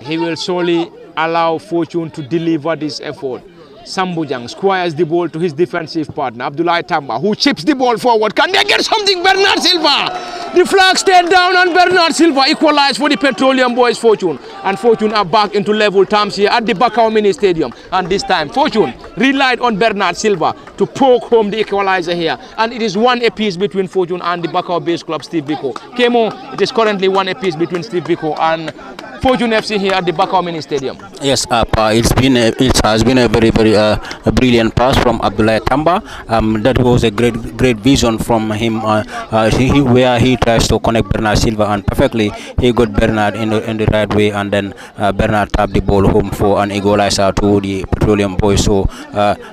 he will solely allow Fortune to deliver this effort. Sambujang squires the ball to his defensive partner, Abdullah Tamba, who chips the ball forward. Can they get something? Bernard Silva! The flag stayed down, and Bernard Silva equalized for the Petroleum Boys Fortune. And Fortune are back into level terms here at the Bakau Mini Stadium. And this time, Fortune relied on Bernard Silva to poke home the equalizer here. And it is 1 apiece between Fortune and the Bakau Base Club, Steve Biko. Kemo, it is currently 1 apiece between Steve Biko and Fortune FC here at the Bakau Mini Stadium. Yes, it has been a very brilliant pass from Abdullah Tamba. That was a great vision from him. Where he tries to connect Bernard Silva, and perfectly he got Bernard in the right way, and then Bernard tapped the ball home for an equalizer to the Petroleum Boys. So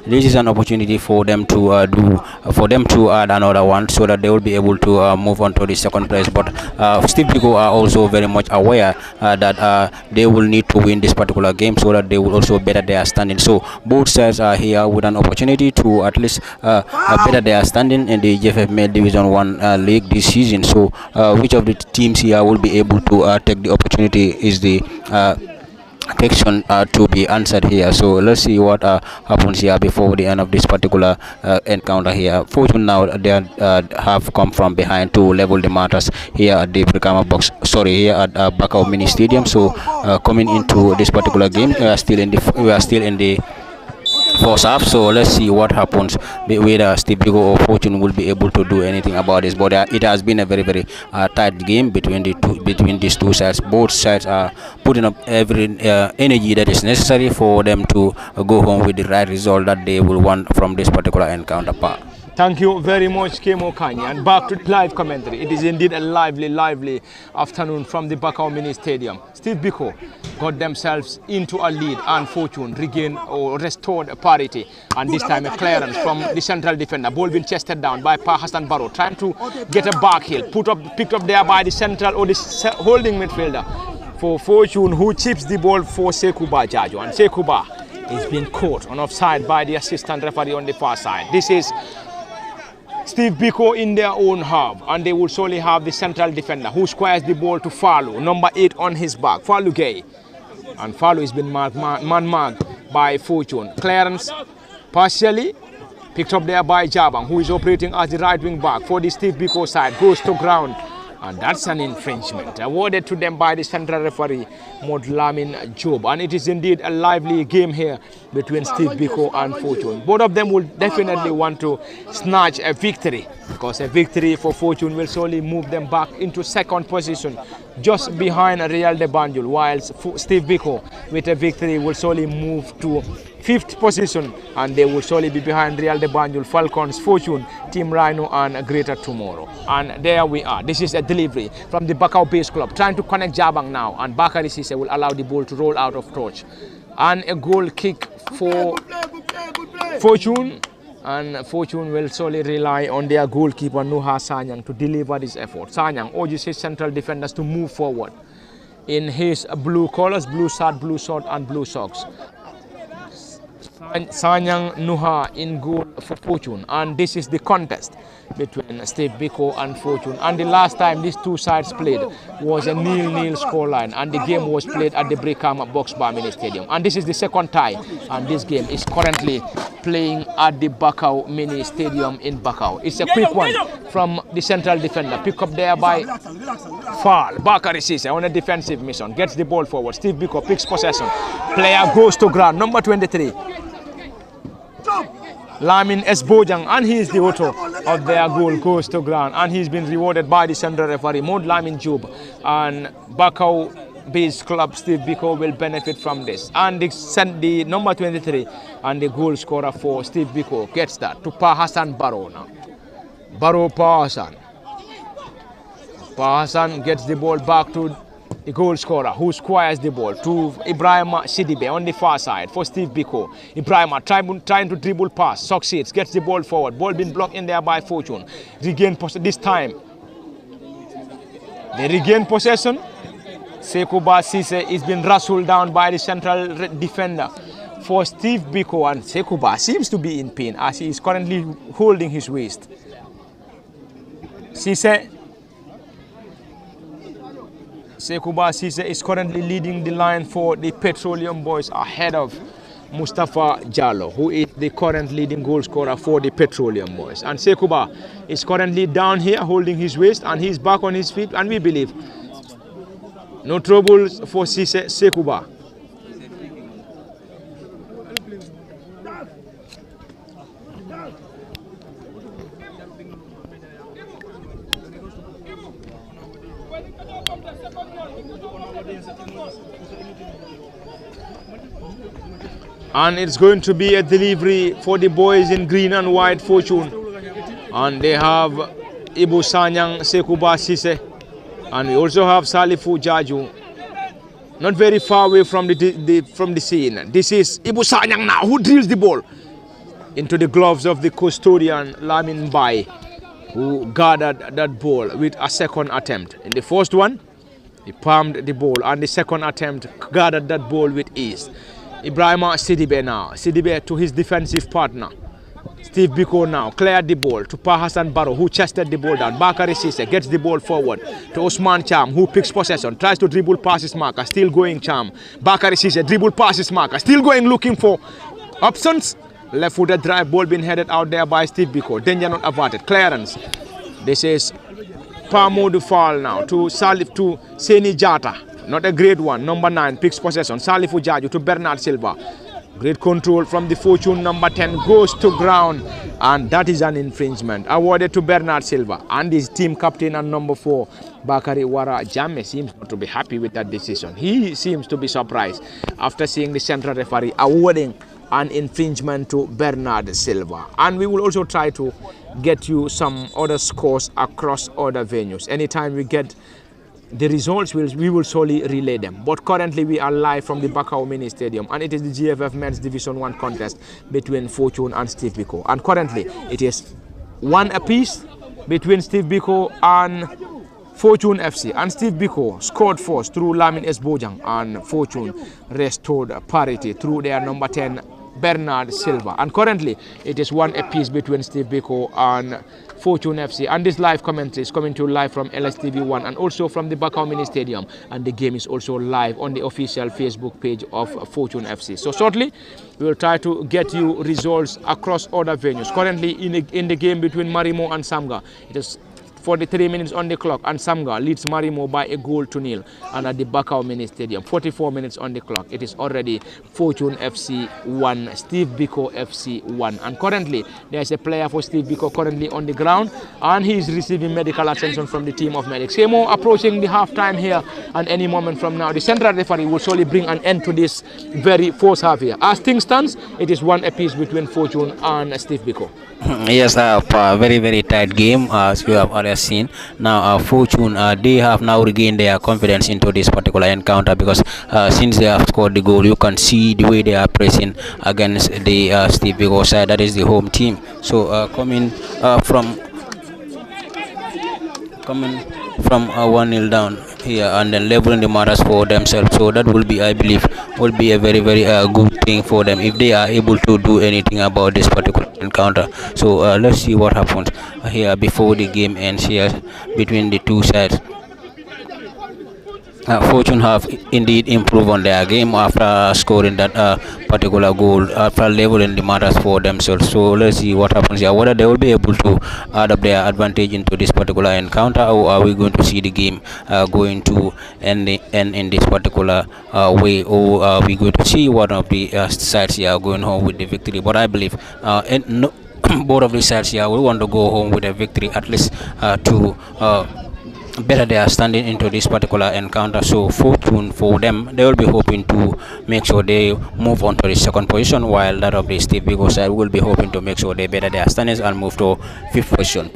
this is an opportunity for them to add another one, so that they will be able to move on to the second place. But Steve Biko are also very much aware that they will need to win this particular game, so that they will also better their standing. So both sides are here with an opportunity to at least better their standing in the GFF Male Division 1 league this season. So which of the teams here will be able to take the opportunity is the question to be answered here. So let's see what happens here before the end of this particular encounter here. Fortune now they have come from behind to level the matters here at the Brikama box. Sorry, here at Bakau Mini Stadium. So coming into this particular game, we are still in the first half. So let's see what happens, whether Steve Biko or Fortune will be able to do anything about this. But it has been a very tight game between these two sides. Both sides are putting up every energy that is necessary for them to go home with the right result that they will want from this particular encounter. Thank you very much, Kemo Kanye. And back to live commentary. It is indeed a lively afternoon from the Bakau Mini Stadium. Steve Biko got themselves into a lead, and Fortune regained or restored parity. And this time a clearance from the central defender. Ball being chested down by Pa Hassan Barrow, trying to get a back heel, picked up there by the central or the holding midfielder for Fortune, who chips the ball for Sekuba Jajo. And Sekuba is being caught on offside by the assistant referee on the far side. This is Steve Biko in their own half, and they will solely have the central defender who squares the ball to Falu, number 8 on his back, Falu Gay. And Falu has been man-marked by Fortune. Clearance partially picked up there by Jabang, who is operating as the right wing back for the Steve Biko side, goes to ground. And that's an infringement awarded to them by the central referee, Maud Lamin Job. And it is indeed a lively game here between Steve Biko and Fortune. Both of them will definitely want to snatch a victory, because a victory for Fortune will solely move them back into second position, just behind Real de Banjul, whilst Steve Biko with a victory will solely move to 5th position, and they will solely be behind Real de Banjul, Falcons, Fortune, Team Rhino and Greater Tomorrow. And there we are. This is a delivery from the Bakau Base Club, trying to connect Jabang now, and Bakari Sise will allow the ball to roll out of touch. And a goal kick for Fortune, and Fortune will solely rely on their goalkeeper Nuha Sanyang to deliver this effort. Sanyang urges his central defenders to move forward in his blue colors, blue shirt, blue short and blue socks. Sanyang Nuha in goal for Fortune, and this is the contest between Steve Biko and Fortune. And the last time these two sides played was a 0-0 scoreline, and the game was played at the Brikama Box Bar Mini Stadium. And this is the second tie, and this game is currently playing at the Bakau Mini Stadium in Bakau. It's a quick one from the central defender, pick up there by Fall. Bakari Sise on a defensive mission, gets the ball forward. Steve Biko picks possession. Player goes to ground, number 23. Lamin Esbojang, and he is the author of their goal, goes to ground, and he's been rewarded by the central referee, Maud Lamin Job. And Bakau Bees club, Steve Biko, will benefit from this. And the number 23 and the goal scorer for Steve Biko gets that to Pa Hassan Barrow now. Barrow Pa Hassan. Pa Hassan gets the ball back to the goal scorer who squires the ball to Ibrahima Sidibe on the far side for Steve Biko. Ibrahima trying to dribble pass, succeeds, gets the ball forward. Ball being blocked in there by Fortune. Regain possession this time. They regain possession. Sekuba Sise is being wrestled down by the central defender for Steve Biko, and Sekuba seems to be in pain as he is currently holding his waist. Sekuba Sise is currently leading the line for the Petroleum Boys ahead of Mustafa Jallo, who is the current leading goal scorer for the Petroleum Boys. And Sekuba is currently down here holding his waist, and he's back on his feet, and we believe no troubles for Sekuba. And it's going to be a delivery for the boys in green and white Fortune. And they have Ibu Sanyang, Sekuba Sise. And we also have Salifu Jaju, not very far away from the scene. This is Ibu Sanyang now, who drills the ball into the gloves of the custodian Lamin Bai, who gathered that ball with a second attempt. In the first one, he palmed the ball, and the second attempt gathered that ball with ease. Ibrahima Sidibe now, Sidibe to his defensive partner. Steve Biko now cleared the ball to Pa Hassan Barrow, who chested the ball down. Bakari Sise gets the ball forward to Osman Cham, who picks possession, tries to dribble past his marker, still going Cham. Bakari Sise dribble past his marker, still going, looking for options. Left-footed drive, ball being headed out there by Steve Biko. Danger not averted. Clearance. This is Pamodu foul now to Salif to Seni Jata. Not a great one. Number 9 picks possession. Salifu Jaju to Bernard Silva. Great control from the Fortune. Number 10 goes to ground, and that is an infringement awarded to Bernard Silva. And his team captain and number 4 Bakari Wara Jamme seems not to be happy with that decision. He seems to be surprised after seeing the central referee awarding an infringement to Bernard Silva. And we will also try to get you some other scores across other venues. Anytime we get the results, we will surely relay them. But currently we are live from the Bakau Mini Stadium, and it is the GFF Men's Division 1 contest between Fortune and Steve Biko. And currently it is 1 apiece between Steve Biko and Fortune FC. And Steve Biko scored first through Lamin S. Bojang, and Fortune restored parity through their number 10 Bernard Silva. And currently it is 1 apiece between Steve Biko and Fortune FC. And this live commentary is coming to you live from LSTV1 and also from the Bakau Mini Stadium. And the game is also live on the official Facebook page of Fortune FC. So shortly we will try to get you results across other venues. Currently in the game between Marimo and Samga, it is 43 minutes on the clock, and Samga leads Marimo by a goal to nil. And at the Bakau Mini Stadium, 44 minutes on the clock, it is already Fortune FC 1, Steve Biko FC 1. And currently there is a player for Steve Biko currently on the ground, and he is receiving medical attention from the team of medics. Kemo approaching the half time here, and any moment from now the central referee will surely bring an end to this very first half here. As things stands, it is 1 apiece between Fortune and Steve Biko. Yes, very, very tight game as you have already seen. Now Fortune, they have now regained their confidence into this particular encounter, because since they have scored the goal, you can see the way they are pressing against the Steve Biko side, that is the home team. So coming from 1-0 down here and then leveling the matters for themselves. So that will be, I believe, will be a very, very good thing for them if they are able to do anything about this particular encounter. So let's see what happens here before the game ends here between the two sides. Fortune have indeed improved on their game after scoring that particular goal, after leveling the matters for themselves. So let's see what happens here, whether they will be able to add up their advantage into this particular encounter, or are we going to see the game going to end in this particular way, or are we going to see one of the sides here going home with the victory. But I believe both of the sides here will want to go home with a victory, at least to better they are standing into this particular encounter. So fortune for them, they will be hoping to make sure they move on to the second position, while that of the Steve Biko side will be hoping to make sure they better their standings and move to fifth position.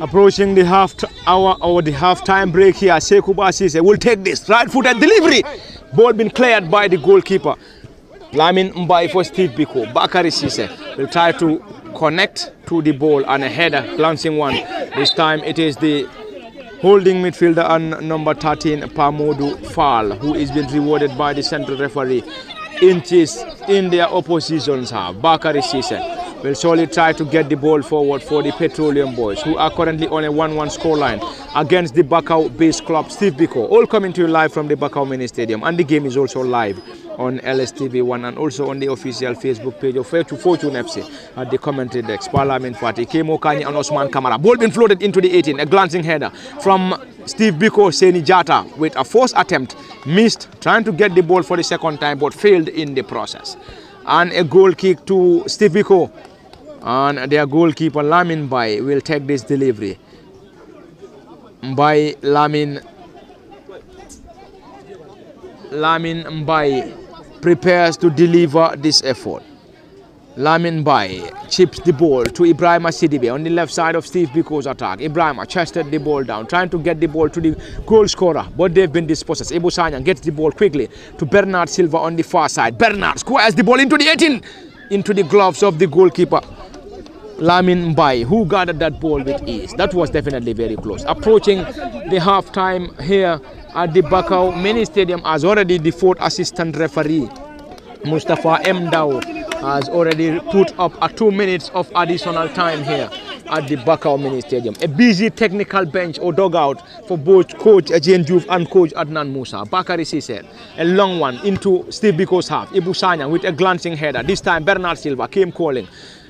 Approaching the hour or the half-time break here, Sekou Basise will take this right-footed delivery. Ball been cleared by the goalkeeper. Lamin Mbai for Steve Biko. Bakari Sise will try to connect to the ball and a header, glancing one. This time it is the holding midfielder and number 13 Pamodu Fall, who is being rewarded by the central referee. Inches in their opposition's half. Bakari Sise will surely try to get the ball forward for the Petroleum Boys, who are currently on a 1-1 scoreline against the Bakau-based club Steve Biko. All coming to you live from the Bakau Mini Stadium, and the game is also live on LSTV1 and also on the official Facebook page of Fortune FC at the commentary desk. Parliament Party, Kemo Kani and Osman Kamara. Ball been floated into the 18, a glancing header from Steve Biko Seni Jata with a forced attempt, missed, trying to get the ball for the second time but failed in the process. And a goal kick to Steve Biko. And their goalkeeper Lamin Mbai will take this delivery. Lamin Mbai prepares to deliver this effort. Lamin Mbai chips the ball to Ibrahima Sidibe on the left side of Steve Biko's attack. Ibrahima chested the ball down, trying to get the ball to the goal scorer, but they've been dispossessed. Ebu Sanyang gets the ball quickly to Bernard Silva on the far side. Bernard squares the ball into the 18, into the gloves of the goalkeeper Lamin Mbai, who guarded that ball with ease. That was definitely very close. Approaching the half-time here at the Bakau Mini Stadium, as already the fourth assistant referee Mustafa M. Dao has already put up a 2 minutes of additional time here at the Bakau Mini Stadium. A busy technical bench or dugout for both Coach Ejien Diouf and Coach Adnan Musa. Bakari Sise, a long one into Steve Biko's half. Ibu Sanyang with a glancing header. This time Bernard Silva came calling.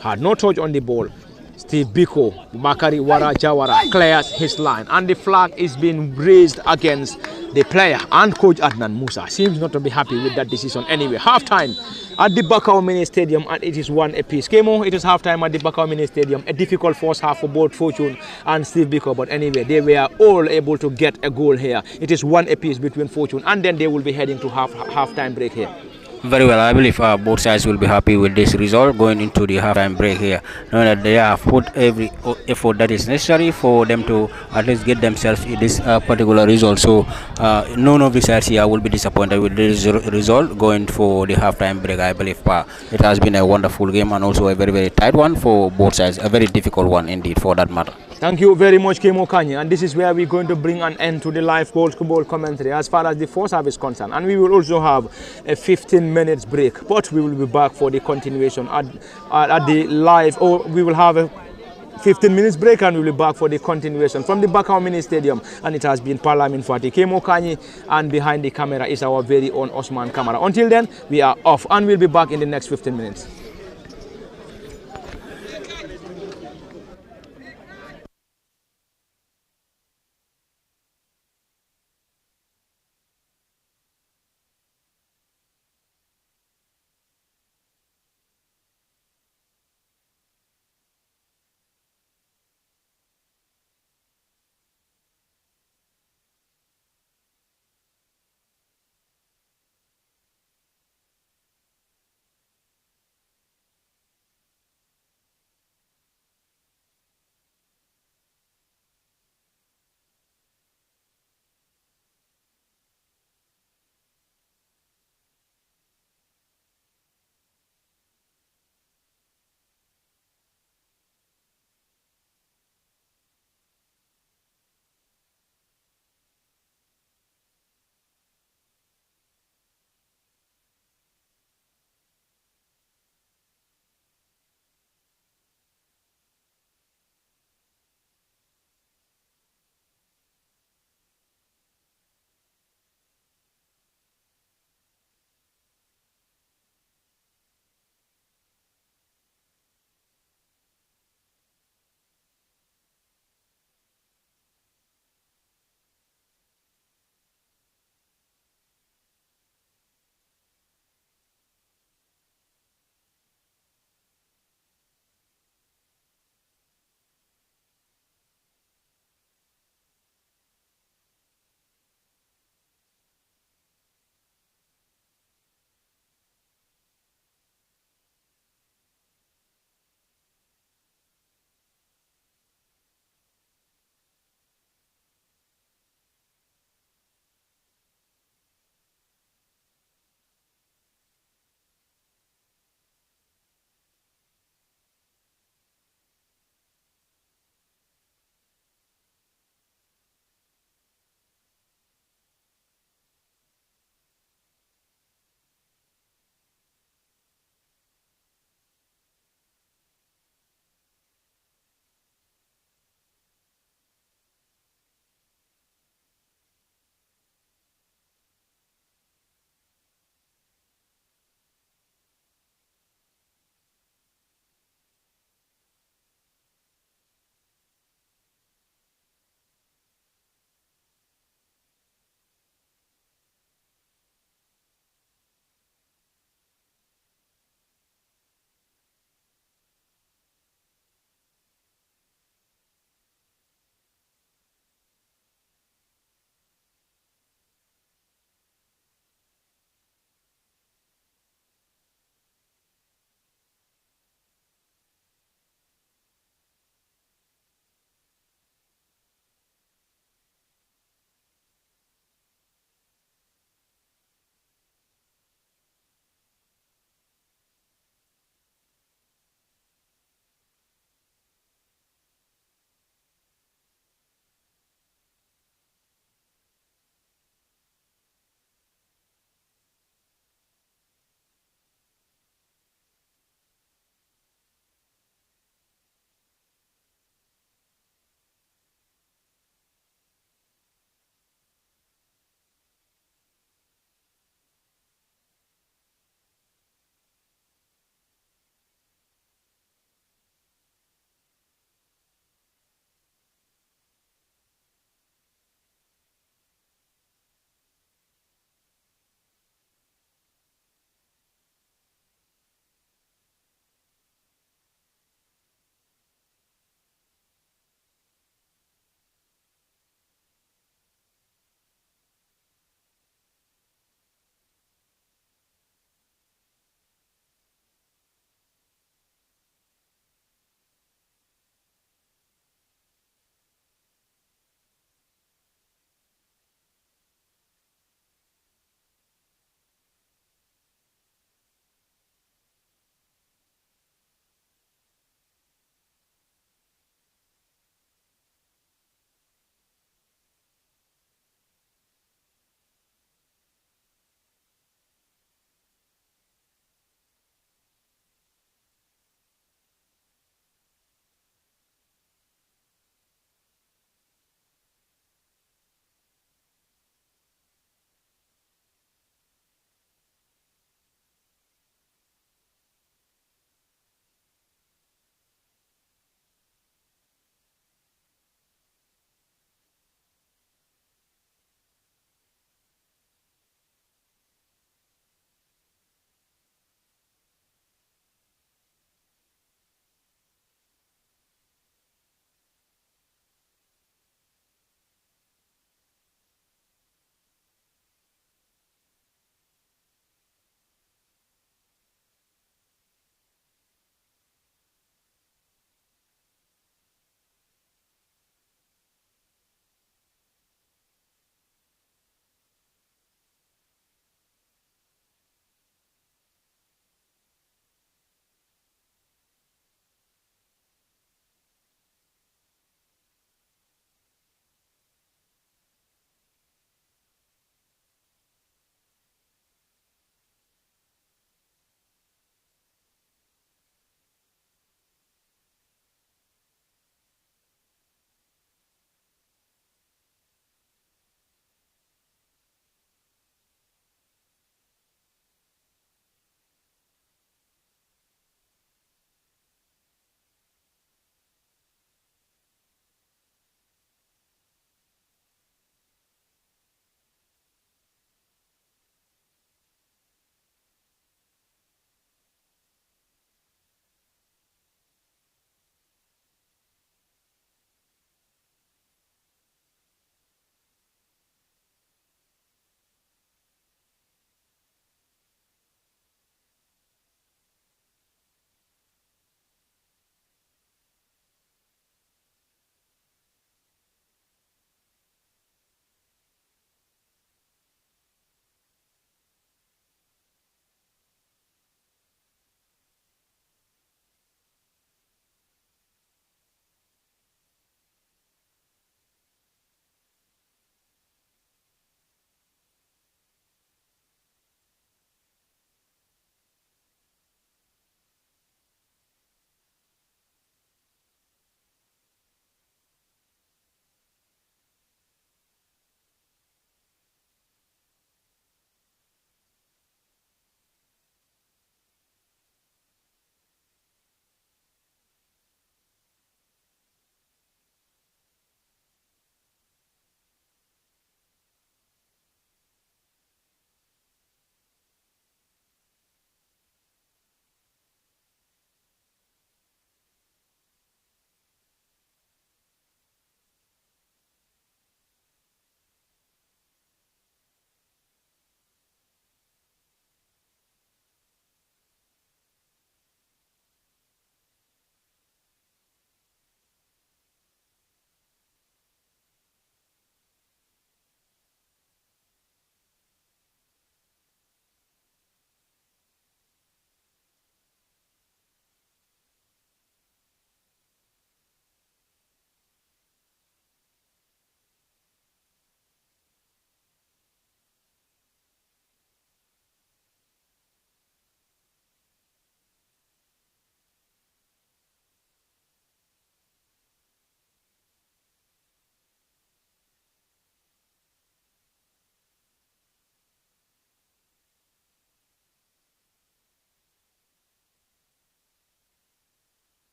Had no touch on the ball. Steve Biko, Bakari Wara Jawara clears his line, and the flag is being raised against the player, and Coach Adnan Musa seems not to be happy with that decision anyway. Half-time at the Bakau Mini Stadium, and it is 1 apiece. Kemo, it is half-time at the Bakau Mini Stadium. A difficult first half for both Fortune and Steve Biko, but anyway, they were all able to get a goal here. It is 1 apiece between Fortune, and then they will be heading to half-time break here. Very well. I believe both sides will be happy with this result going into the halftime break here, knowing that they have put every effort that is necessary for them to at least get themselves in this particular result. So none of the sides here will be disappointed with this result going for the halftime break. I believe it has been a wonderful game and also a very, very tight one for both sides, a very difficult one indeed for that matter. Thank you very much, Kemo Kanye. And this is where we're going to bring an end to the live ball commentary as far as the first half is concerned. And we will also have a 15 minutes break, but we will be back for the continuation at the live, or we will have a 15 minutes break and we'll be back for the continuation from the Bakau Mini Stadium. And it has been Parliament Fati, Kemo Kanye, and behind the camera is our very own Osman Kamara. Until then, we are off and we'll be back in the next 15 minutes.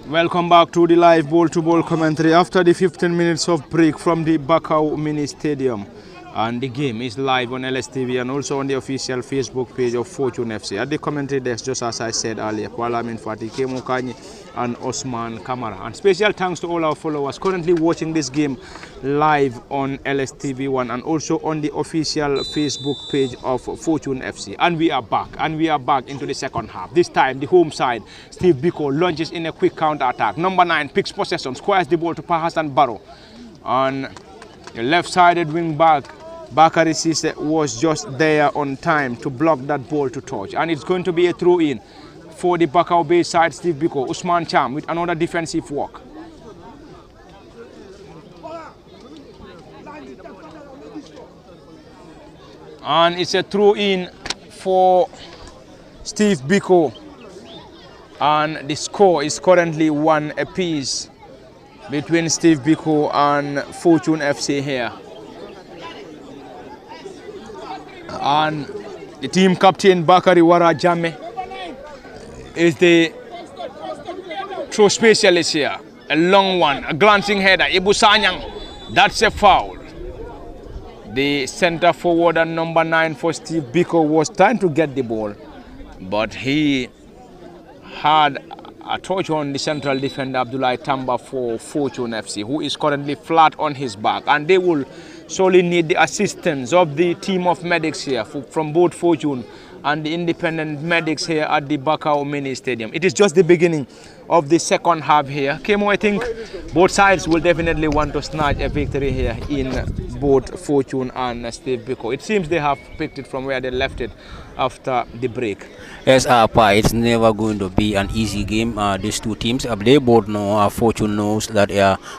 Welcome back to the live ball-to-ball commentary after the 15 minutes of break from the Bakau Mini Stadium. And the game is live on LSTV and also on the official Facebook page of Fortune FC. At the commentary desk, just as I said earlier, Kwalamin Fati, Kemo Kanyi and Osman Kamara. And special thanks to all our followers currently watching this game live on LSTV1 and also on the official Facebook page of Fortune FC. And we are back into the second half. This time, the home side, Steve Biko launches in a quick counter-attack. Number 9 picks possession, squares the ball to Pahasan Barrow. On the left-sided wing back, Bakari Sise was just there on time to block that ball to touch. And it's going to be a throw-in for the Bakau Bay side, Steve Biko. Usman Cham with another defensive work. And it's a throw-in for Steve Biko. And the score is currently 1 apiece between Steve Biko and Fortune FC here. And the team captain Bakari Wara Jame is the throw specialist here. A long one, a glancing header. Ibu Sanyang, that's a foul. The center forward and number 9 for Steve Biko was trying to get the ball, but he had a touch on the central defender Abdullah Tamba for Fortune FC, who is currently flat on his back, and they will solely need the assistance of the team of medics here from both Fortune and the independent medics here at the Bakau Mini Stadium. It is just the beginning of the second half here. Kemo, I think both sides will definitely want to snatch a victory here in both Fortune and Steve Biko. It seems they have picked it from where they left it after the break. Yes, it's never going to be an easy game. These two teams, they both know, Fortune knows that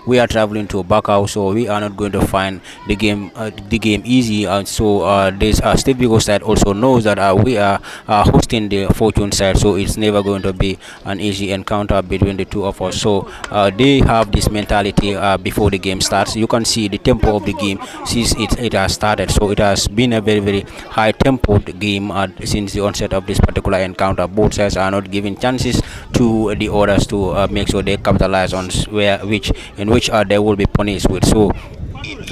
we are traveling to Bakau, so we are not going to find the game easy. So this Steve Biko side also knows that we are hosting the Fortune side, so it's never going to be an easy encounter between the two of us. So they have this mentality before the game starts. You can see the tempo of the game since it has started. So it has been a very, very high tempoed game since the onset of this particular encounter. Both sides are not giving chances to the others to make sure they capitalize on which they will be punished with. So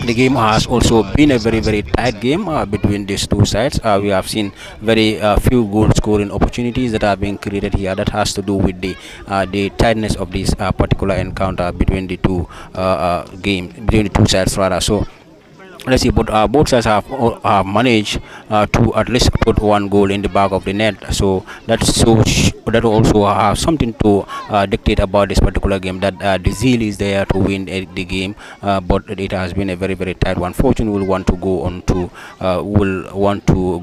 the game has also been a very, very tight game between these two sides. We have seen very few goal scoring opportunities that are being created here. That has to do with the tightness of this particular encounter between the two between the two sides rather. So let's see, but both sides have managed to at least put one goal in the back of the net. So that also have something to dictate about this particular game, that the zeal is there to win the game, but it has been a very, very tight one. Fortune will want to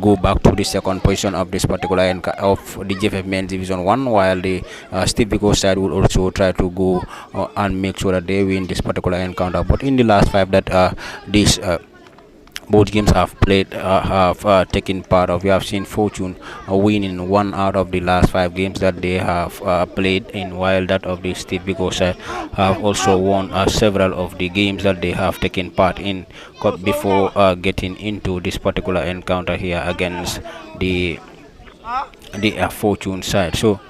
go back to the second position of this particular of the GFF Men's Division 1, while the Steve Biko side will also try to go and make sure that they win this particular encounter. But in the last 5 that both games have played taken part of, we have seen Fortune winning 1 out of the last 5 games that they have played in, while that of the Steve Biko side have also won several of the games that they have taken part in before getting into this particular encounter here against the Fortune side. So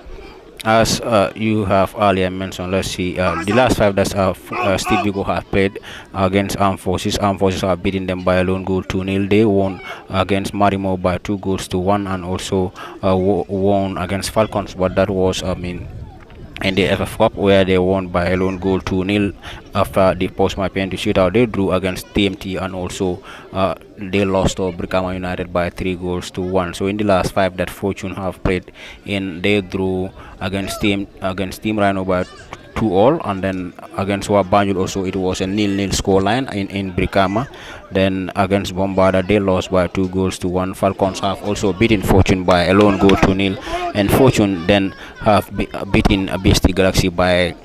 as you have earlier mentioned, let's see, the last 5 that Steve Biko have played against Armed Forces. Armed Forces have beaten them by a lone goal 2-0. They won against Marimo by 2-1, and also won against Falcons, but that was in the FF Cup, where they won by a lone goal 2-0 after the post-match penalty shootout. They drew against TMT, and also they lost to Brikama United by 3-1. So in the last 5 that Fortune have played in, they drew against Team Rhino by 2-2, and then against Wabanjul also it was a 0-0 scoreline in Brikama. Then against Bombarda they lost by 2-1. Falcons have also beaten Fortune by a lone goal 2-0, and Fortune then have beaten BST Galaxy by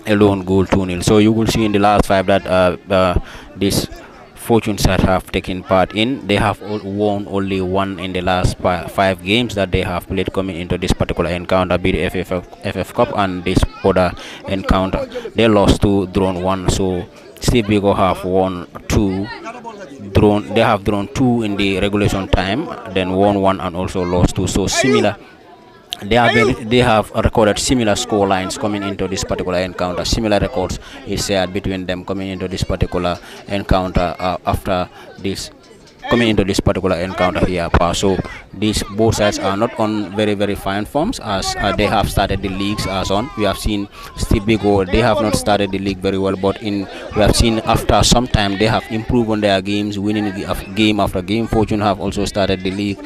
a lone goal 2-0. So you will see in the last 5 that this Fortune side have taken part in, they have won only 1 in the last 5 games that they have played coming into this particular encounter, be the FF Cup and this other encounter. They lost 2, drawn 1. So Steve Biko have won 2, they have drawn 2 in the regulation time, then won 1 and also lost 2. So similar they have recorded similar score lines coming into this particular encounter. Similar records is shared between them coming into this particular encounter after this coming into this particular encounter here. So these both sides are not on very fine forms as they have started the leagues as on. We have seen Steve Biko, they have not started the league very well, but we have seen after some time they have improved on their games, winning game after game. Fortune have also started the league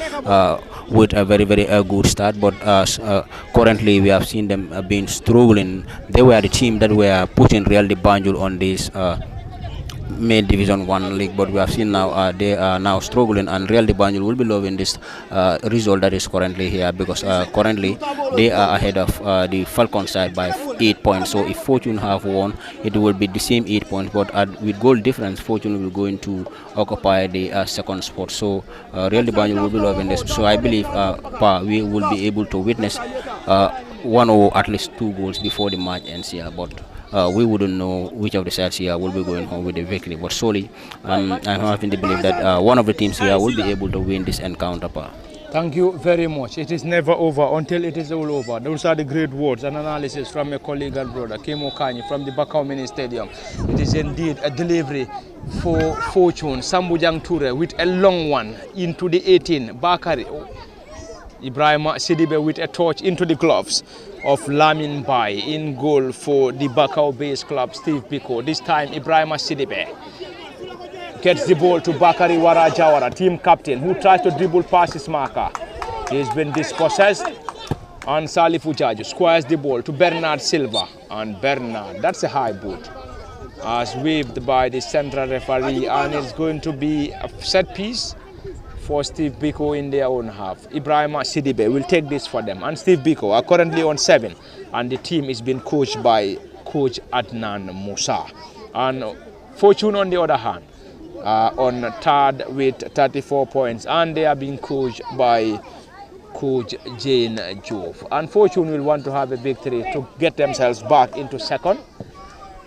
with a very good start, but currently we have seen them being struggling. They were the team that were putting Real de Banjul on this made Division 1 league, but we have seen now they are now struggling, and Real de Banjul will be loving this result that is currently here, because currently they are ahead of the Falcon side by 8 points. So if Fortune have won, it will be the same 8 points, but with goal difference, Fortune will going to occupy the second spot. So Real de Banjul will be loving this. So I believe we will be able to witness one or at least 2 goals before the match ends here, but we wouldn't know which of the sides here will be going home with the victory. But solely, I'm having the belief that one of the teams here will be able to win this encounter. Thank you very much. It is never over until it is all over. Those are the great words and analysis from my colleague and brother, Kemo Kanyi, from the Bakau Mini Stadium. It is indeed a delivery for Fortune. Sambujang Ture with a long one into the 18. Bakari. Ibrahim Sidibe with a touch into the gloves of Lamin Bai. In goal for the Bakau base club, Steve Biko. This time Ibrahim Sidibe gets the ball to Bakari Wara Jawara, team captain, who tries to dribble past his marker. He's been dispossessed, and Salifu Jaju squares the ball to Bernard Silva, and Bernard, that's a high boot, as waved by the central referee, and it's going to be a set piece for Steve Biko in their own half. Ibrahim Sidibe will take this for them, and Steve Biko are currently on 7, and the team is being coached by Coach Adnan Musa. And Fortune, on the other hand, on third with 34 points, and they are being coached by Coach Jane Jove. And Fortune will want to have a victory to get themselves back into second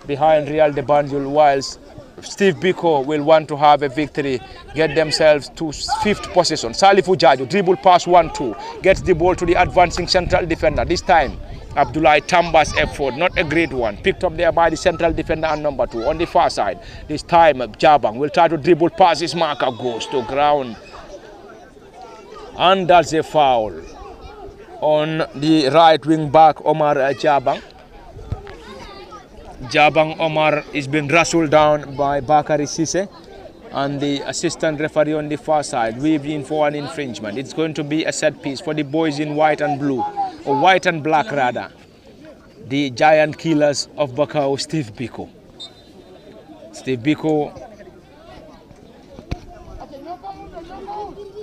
behind Real de Banjul, whilst Steve Biko will want to have a victory, get themselves to 5th position. Salifu Jaju, dribble pass 1-2, gets the ball to the advancing central defender. This time, Abdullah Tamba's effort, not a great one, picked up there by the central defender and number 2 on the far side. This time, Jabang will try to dribble pass, his marker goes to ground. And that's a foul on the right wing back, Omar Jabang. Jabang Omar is being wrestled down by Bakari Sise, and the assistant referee on the far side waved in for an infringement. It's going to be a set piece for the boys in white and blue, or white and black rather, the giant killers of Bakau, Steve Biko. Steve Biko.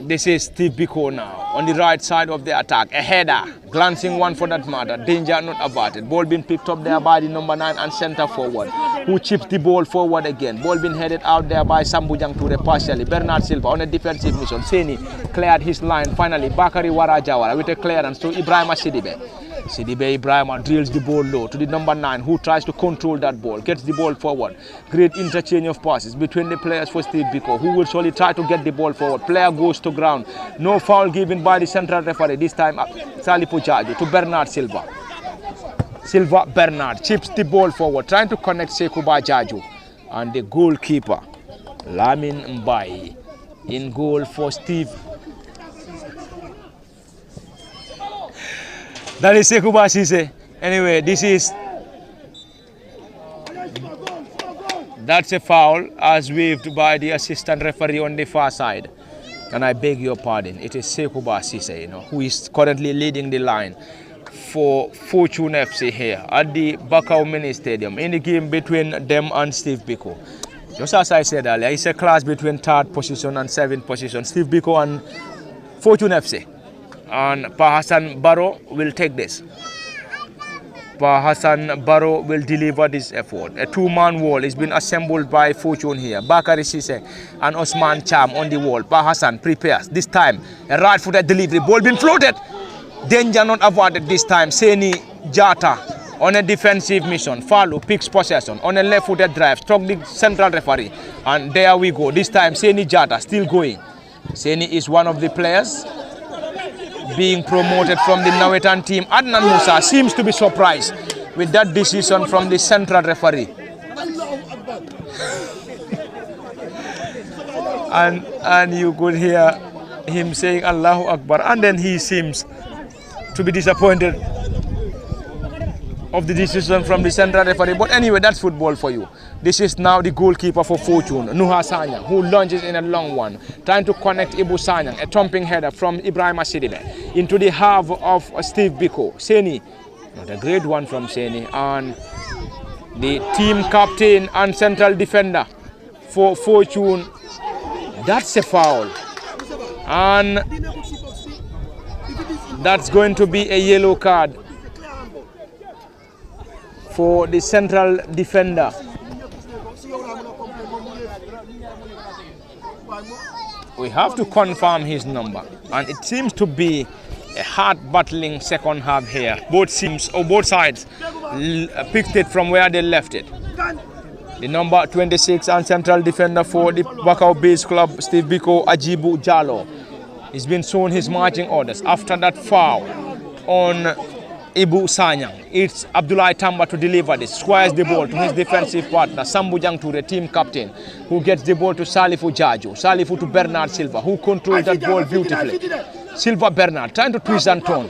This is Steve Biko now on the right side of the attack. A header, glancing one for that matter. Danger not averted. Ball being picked up there by the number 9 and centre forward, who chips the ball forward again. Ball being headed out there by Sambujang Ture partially. Bernard Silva on a defensive mission. Seni cleared his line. Finally, Bakari Wara Jawara with a clearance to Ibrahim Sidibe. Sidibe Ibrahim drills the ball low to the number 9, who tries to control that ball, gets the ball forward. Great interchange of passes between the players for Steve Biko, who will surely try to get the ball forward. Player goes to ground. No foul given by the central referee. This time, Salifu Jaju to Bernard Silva. Silva Bernard chips the ball forward, trying to connect Sekuba Jaju. And the goalkeeper, Lamin Mbai, in goal for Steve. That is Sekuba Sise. Anyway, that's a foul as waved by the assistant referee on the far side. And I beg your pardon, it is Sekuba Sise, who is currently leading the line for Fortune FC here at the Bakau Mini Stadium in the game between them and Steve Biko. Just as I said earlier, it's a clash between 3rd position and 7th position, Steve Biko and Fortune FC. And Pa Hassan Barrow will take this. Pa Hassan Barrow will deliver this effort. A 2-man wall is being assembled by Fortune here. Bakari Sise and Osman Cham on the wall. Pa Hassan prepares. This time, a right-footed delivery. Ball being floated. Danger not avoided this time. Seni Jata on a defensive mission. Falu picks possession on a left-footed drive. Struck the central referee. And there we go. This time, Seni Jata still going. Seni is one of the players being promoted from the Nawetan team. Adnan Musa seems to be surprised with that decision from the central referee. And you could hear him saying Allahu Akbar, and then he seems to be disappointed of the decision from the central referee. But anyway, that's football for you. This is now the goalkeeper for Fortune, Nuha Sanyang, who launches in a long one, trying to connect Ibu Sanyang, a thumping header from Ibrahim Sidibe into the half of Steve Biko. Seni, not a great one from Seni, and the team captain and central defender for Fortune. That's a foul, and that's going to be a yellow card for the central defender. We have to confirm his number, and it seems to be a hard battling second half here. Both sides picked it from where they left it. The number 26 and central defender for the Bakau Base Club, Steve Biko, Ajibu Jalo, he's been shown his marching orders after that foul on Ibu Sanyang. It's Abdullah Tamba to deliver this, squares the ball to his defensive partner, Sambu Jangture, team captain, who gets the ball to Salifu Jaju, Salifu to Bernard Silva, who controls that ball beautifully. Silva Bernard trying to twist and turn.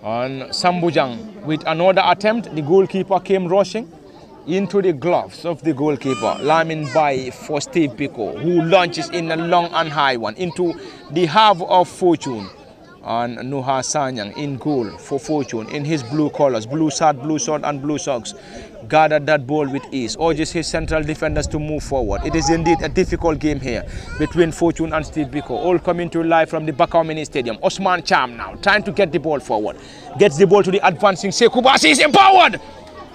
And Sambu Jang with another attempt, the goalkeeper came rushing into the gloves of the goalkeeper, Lamin Bai for Steve Biko, who launches in a long and high one into the half of Fortune. And Nuha Sanyang in goal for Fortune in his blue colors, blue shirt, blue short and blue socks, gathered that ball with ease, urges his central defenders to move forward. It is indeed a difficult game here between Fortune and Steve Biko, all coming to live from the Bakau Mini Stadium. Osman Cham now trying to get the ball forward, gets the ball to the advancing Sekubasi, is empowered.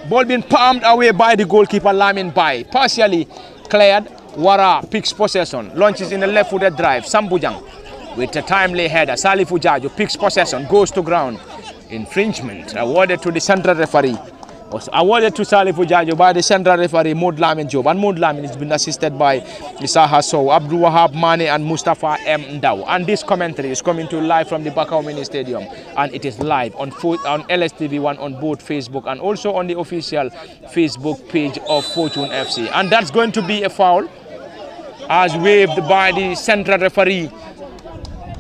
Ball being palmed away by the goalkeeper Lamin Bai, partially cleared. Wara picks possession, launches in a left-footed drive. Sambujang with a timely header. Salifu Jaju picks possession, goes to ground. Infringement awarded to the central referee. Was awarded to Salifu Jaju by the central referee Maud Lamin Job. And Maud Lamin has been assisted by Isaha Sow, Abdul Wahab Mane and Mustafa M. Ndao. And this commentary is coming to you live from the Bakau Mini Stadium. And it is live on LSTV1 on both Facebook and also on the official Facebook page of Fortune FC. And that's going to be a foul as waved by the central referee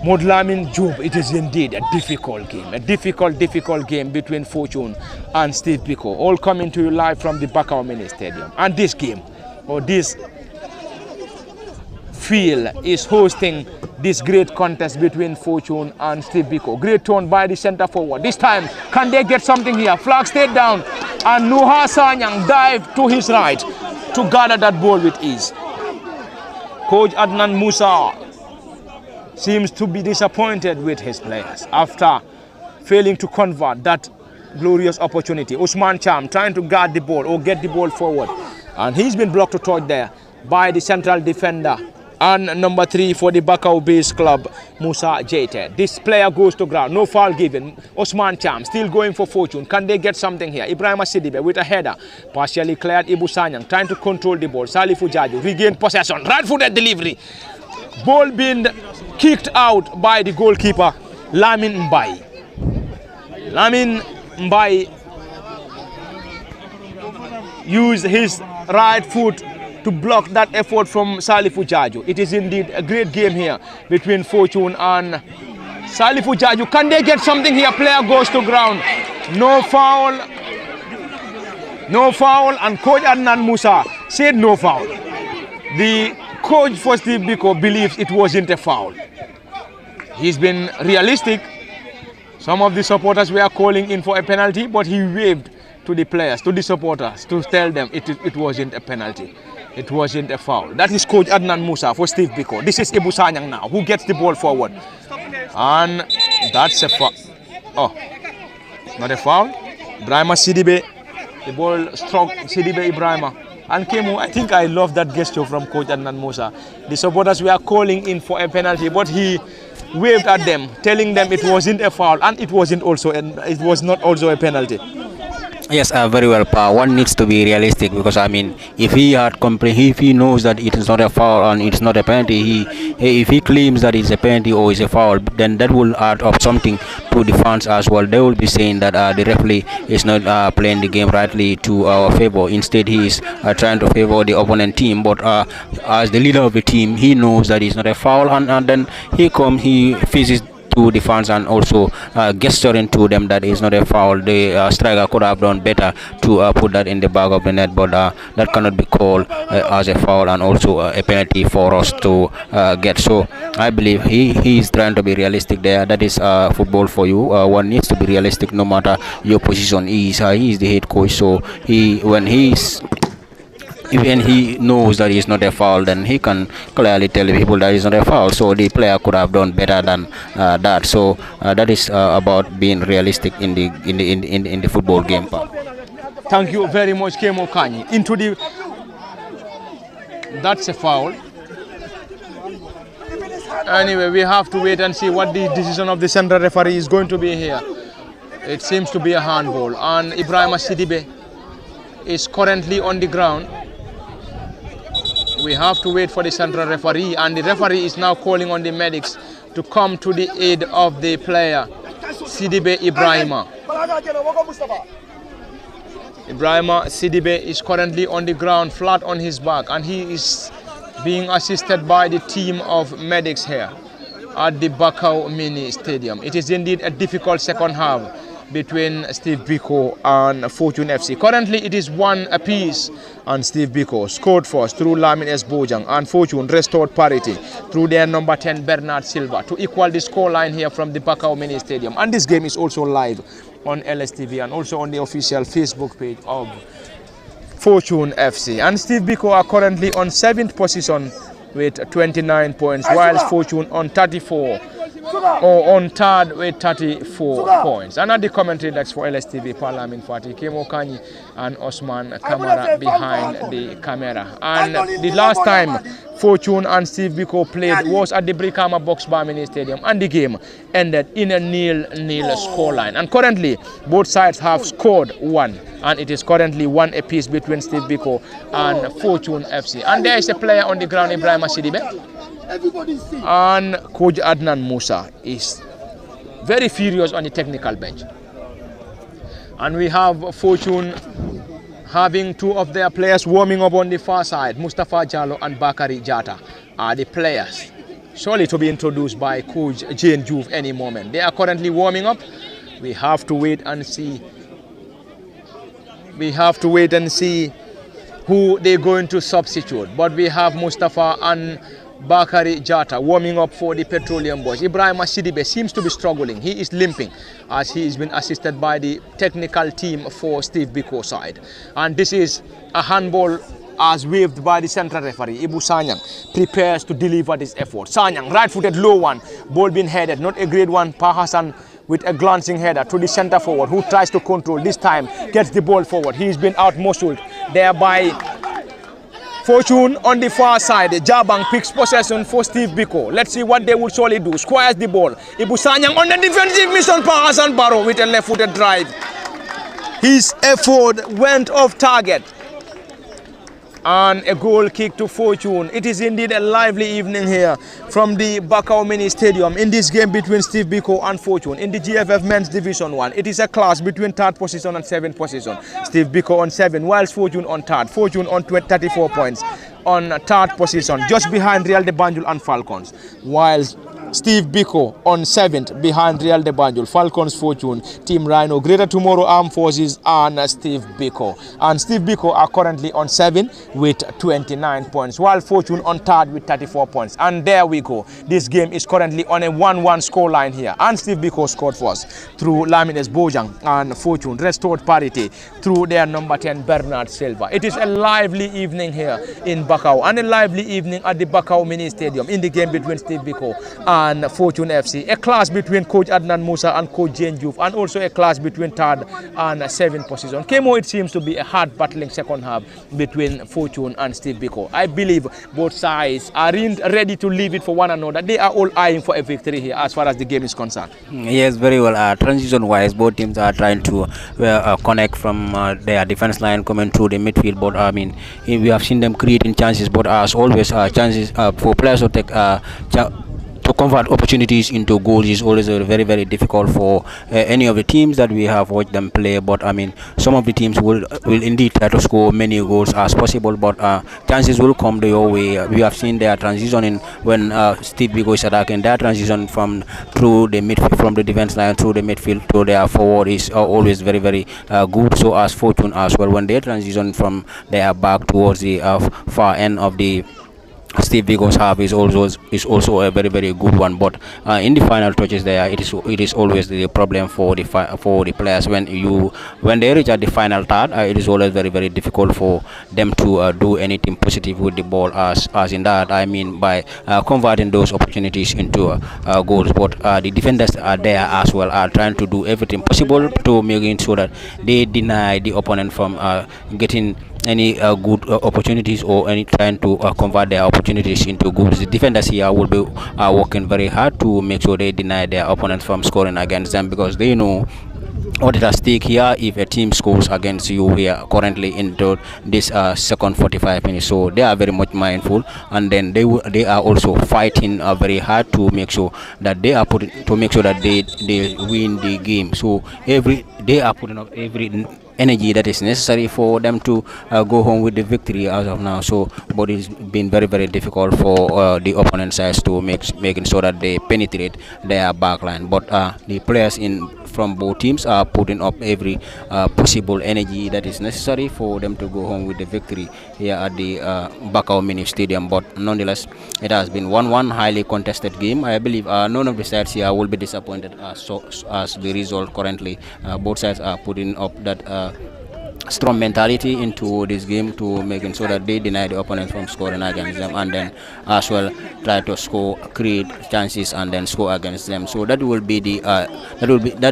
Maud Lamin Job. It is indeed a difficult game, a difficult game between Fortune and Steve Biko, all coming to you live from the Bakau Mini Stadium. And this game, or this field, is hosting this great contest between Fortune and Steve Biko. Great turn by the center forward. This time, can they get something here? Flag stayed down, and Nuha Sanyang dived to his right to gather that ball with ease. Coach Adnan Musa seems to be disappointed with his players after failing to convert that glorious opportunity. Usman Cham trying to guard the ball or get the ball forward, and he's been blocked to touch there by the central defender and number 3 for the Bakau Base Club, Musa Jete. This player goes to ground, no foul given. Usman Cham still going for Fortune. Can they get something here? Ibrahim Sidibe with a header, partially cleared. Ibu Sanyang trying to control the ball. Salifu Jaju regained possession, right-footed delivery. Ball being kicked out by the goalkeeper, Lamin Mbai. Lamin Mbai used his right foot to block that effort from Salifu Jaju. It is indeed a great game here between Fortune and Salifu Jaju. Can they get something here? Player goes to ground. No foul. No foul, and Coach Adnan Musa said no foul. The coach for Steve Biko believes it wasn't a foul. He's been realistic. Some of the supporters were calling in for a penalty, but he waved to the players, to the supporters, to tell them it wasn't a penalty. It wasn't a foul. That is Coach Adnan Musa for Steve Biko. This is Ibu Sanyang now, who gets the ball forward. And that's a foul. Oh, not a foul. Ibrahima Sidibe, the ball struck Sidibe Ibrahima. And Kemu, I think I love that gesture from Coach Adnan Musa. The supporters were calling in for a penalty, but he waved at them, telling them it wasn't a foul and it was not also a penalty. Yes, very well, Pa. One needs to be realistic because I mean, if he if he knows that it is not a foul and it's not a penalty, if he claims that it's a penalty or it's a foul, then that will add up something to the fans as well. They will be saying that the referee is not playing the game rightly to our favor. Instead, he is trying to favor the opponent team. But as the leader of the team, he knows that it's not a foul, and then he faces to the fans and also gesturing to them that is not a foul. The striker could have done better to put that in the back of the net, but that cannot be called as a foul and also a penalty for us to get. So I believe he is trying to be realistic there. That is football for you. One needs to be realistic no matter your position. He is the head coach, so even he knows that it's not a foul, then he can clearly tell people that it's not a foul. So the player could have done better than that. So that is about being realistic in the football game. Thank you very much, Kemo Kanyi. That's a foul. Anyway, we have to wait and see what the decision of the central referee is going to be here. It seems to be a handball, and Ibrahima Sidibe is currently on the ground. We have to wait for the central referee, and the referee is now calling on the medics to come to the aid of the player, Sidibe Ibrahima. Ibrahima Sidibe is currently on the ground, flat on his back, and he is being assisted by the team of medics here at the Bakau Mini Stadium. It is indeed a difficult second half between Steve Biko and Fortune FC. Currently it is 1 apiece, and Steve Biko scored first through Lamin S. Bojang, and Fortune restored parity through their number 10 Bernard Silva to equal the scoreline here from the Bakau Mini Stadium. And this game is also live on LSTV and also on the official Facebook page of Fortune FC. And Steve Biko are currently on 7th position with 29 points, whilst Fortune on 34 or on third with 34 points. And at the commentary desk for LSTV, Parliament Party, Kemo Kanyi and Osman Kamara behind the camera. And the last time Fortune and Steve Biko played was at the Brikama Box Bar Mini Stadium, and the game ended in a 0-0 scoreline. And currently both sides have scored 1, and it is currently 1 apiece between Steve Biko and Fortune FC. And there is a player on the ground, Ibrahima Sidibe. And Coach Adnan Musa is very furious on the technical bench. And we have Fortune having 2 of their players warming up on the far side. Mustafa Jallo and Bakari Jata are the players, surely to be introduced by Coach Jane Juve any moment. They are currently warming up. We have to wait and see. Who they're going to substitute. But we have Mustafa and Bakari Jata warming up for the Petroleum Boys. Ibrahima Sidibe seems to be struggling. He is limping as he has been assisted by the technical team for Steve Biko's side. And this is a handball as waved by the central referee. Ibu Sanyang prepares to deliver this effort. Sanyang, right-footed low one, ball being headed, not a grade 1. Pa Hassan with a glancing header to the center forward, who tries to control, this time gets the ball forward. He's been out-muscled there by Fortune on the far side. Jabang picks possession for Steve Biko. Let's see what they will surely do. Squires the ball. Ibu Sanyang on the defensive mission. Pa Hassan Barrow with a left-footed drive. His effort went off target. And a goal kick to Fortune. It is indeed a lively evening here from the Bakau Mini Stadium in this game between Steve Biko and Fortune in the GFF Men's Division 1. It is a clash between 3rd position and 7th position. Steve Biko on 7, whilst Fortune on 3rd. Fortune on 34 points on 3rd position, just behind Real de Banjul and Falcons, whilst Steve Biko on 7th behind Real de Banjul, Falcons, Fortune, Team Rhino, Greater Tomorrow Armed Forces and Steve Biko. And Steve Biko are currently on 7 with 29 points, while Fortune on 3rd with 34 points. And there we go. This game is currently on a 1-1 scoreline here. And Steve Biko scored first through Lamines Bojang, and Fortune restored parity through their number 10 Bernard Silva. It is a lively evening here in Bakau, and a lively evening at the Bakau Mini Stadium in the game between Steve Biko and Fortune FC. A clash between Coach Adnan Musa and Coach Jane Diouf, and also a clash between third and 7th position. KMO, it seems to be a hard battling second half between Fortune and Steve Biko. I believe both sides are ready to leave it for one another. They are all eyeing for a victory here as far as the game is concerned. Yes, very well. Transition wise, both teams are trying to connect from their defense line coming through the midfield. But I mean, we have seen them creating chances, but as always, chances for players to take to convert opportunities into goals is always very, very difficult for any of the teams that we have watched them play. But I mean, some of the teams will indeed try to score many goals as possible, but chances will come your way. We have seen their transition in when Steve Biko is attacking. Their transition from through the midfield, from the defense line through the midfield to their forward is always very, very good. So as Fortune as well, when they transition from their back towards the far end of the Steve Biko's half is also a very, very good one. But in the final touches there, it is always the problem for the players when they reach at the final third. It is always very, very difficult for them to do anything positive with the ball, as in that I mean by converting those opportunities into goals. But the defenders are there as well, are trying to do everything possible to make sure that they deny the opponent from getting any good opportunities or any trying to convert their opportunities into goals. The defenders here will be working very hard to make sure they deny their opponents from scoring against them, because they know what is at stake here if a team scores against you here currently into this second 45 minutes. So they are very much mindful, and then they are also fighting very hard to make sure that they win the game. So they are putting up every energy that is necessary for them to go home with the victory as of now. So but it's been very, very difficult for the opponent sides to making sure that they penetrate their backline. But the players from both teams are putting up every possible energy that is necessary for them to go home with the victory here at the Biko Mini Stadium. But nonetheless, it has been 1-1 highly contested game. I believe none of the sides here will be disappointed as the result currently. Both sides are putting up that strong mentality into this game to making sure that they deny the opponent from scoring against them, and then as well try to create chances and then score against them. So that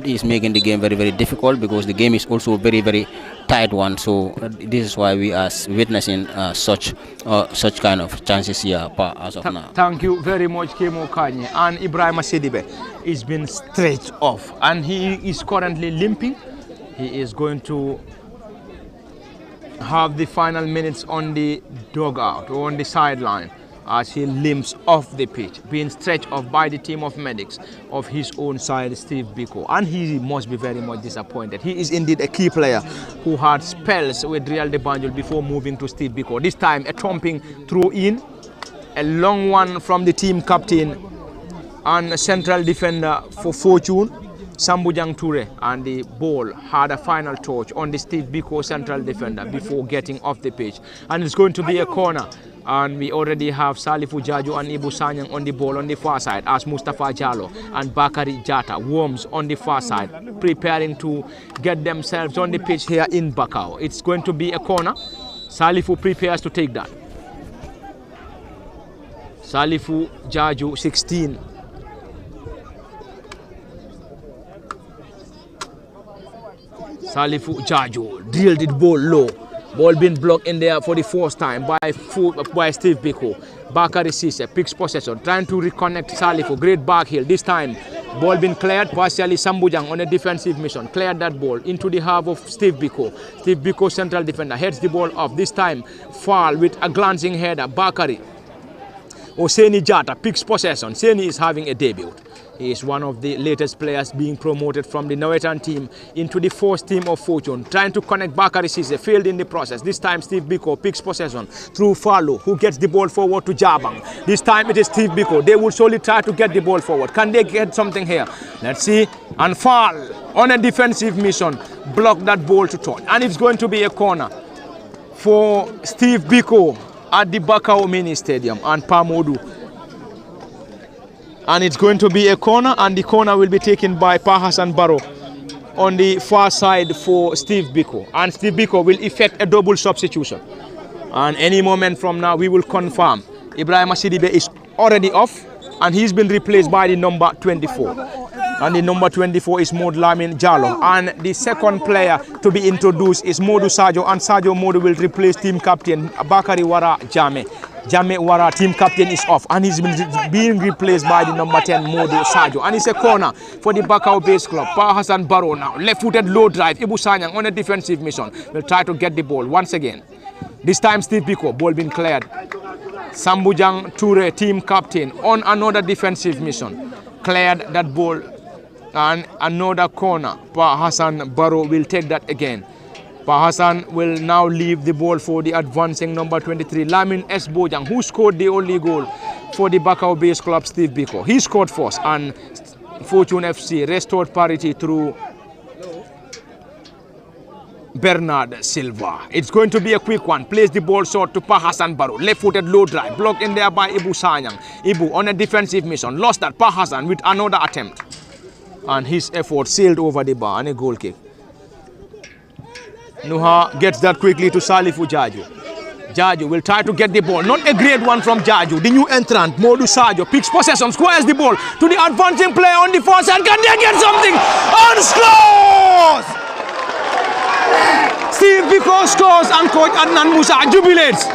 is making the game very, very difficult, because the game is also very, very tight one. So this is why we are witnessing such kind of chances here as of now. Thank you very much, Kemo Kanye. And Ibrahim Sidibe is been stretched off, and he is currently limping. He is going to have the final minutes on the dugout or on the sideline as he limps off the pitch, being stretched off by the team of medics of his own side, Steve Biko. And he must be very much disappointed. He is indeed a key player who had spells with Real de Banjul before moving to Steve Biko. This time a thumping throw in, a long one from the team captain and a central defender for Fortune, Sambujang Toure, and the ball had a final touch on the Steve Biko central defender before getting off the pitch. And it's going to be a corner. And we already have Salifu Jaju and Ibu Sanyang on the ball on the far side, as Mustafa Jallo and Bakari Jata worms on the far side, preparing to get themselves on the pitch here in Biko. It's going to be a corner. Salifu prepares to take that. Salifu Jaju, 16. Salifu Jaju drilled the ball low. Ball being blocked in there for the first time by Steve Biko. Bakari Sise picks possession, trying to reconnect Salifu. Great back heel. This time, ball being cleared. Partially Sambujang on a defensive mission. Cleared that ball into the half of Steve Biko. Steve Biko, central defender, heads the ball off. This time, foul with a glancing header. Bakari. Oseni Jata picks possession. Seni is having a debut. He is one of the latest players being promoted from the Norwegian team into the first team of Fortune. Trying to connect Bakari Sise, failed in the process. This time Steve Biko picks possession through Falo, who gets the ball forward to Jabang. This time it is Steve Biko. They will surely try to get the ball forward. Can they get something here? Let's see. And Fal on a defensive mission, block that ball to touch. And it's going to be a corner for Steve Biko at the Biko Mini Stadium and Pamodu. And it's going to be a corner, and the corner will be taken by Pahasan Barrow on the far side for Steve Biko. And Steve Biko will effect a double substitution. And any moment from now, we will confirm Ibrahim Sidibe is already off. and he's been replaced by the number 24. And the number 24 is Modu Lamin Jallow. And the second player to be introduced is Modu Sajo, and Sajo Modu will replace team captain Bakari Wara Jame. Jame Wara, team captain, is off, and he's been being replaced by the number 10 Modu Sajo. And it's a corner for the Bakau base club. Pa Hassan Barrow now, left-footed low drive. Ibu Sanyang on a defensive mission will try to get the ball once again. This time Steve Biko, ball being cleared. Sambujang Toure, team captain, on another defensive mission, cleared that ball. And another corner. Pa Hassan Barrow will take that again. Pa Hassan will now leave the ball for the advancing number 23, Lamin S. Bojang, who scored the only goal for the Bakau base club, Steve Biko. He scored first, and Fortune FC restored parity through Bernard Silva. It's going to be a quick one. Plays the ball short to Pa Hassan Barrow. Left-footed low drive. Blocked in there by Ibu Sanyang. Ibu on a defensive mission. Lost that. Pa Hassan with another attempt. And his effort sailed over the bar, and a goal kick. Nuha gets that quickly to Salifu Jaju. Jaju will try to get the ball. Not a great one from Jaju. The new entrant, Modu Sajo, picks possession, squares the ball to the advancing player on the far side. Can they get something? And scores! Steve Biko scores, and coach Adnan Musa jubilates.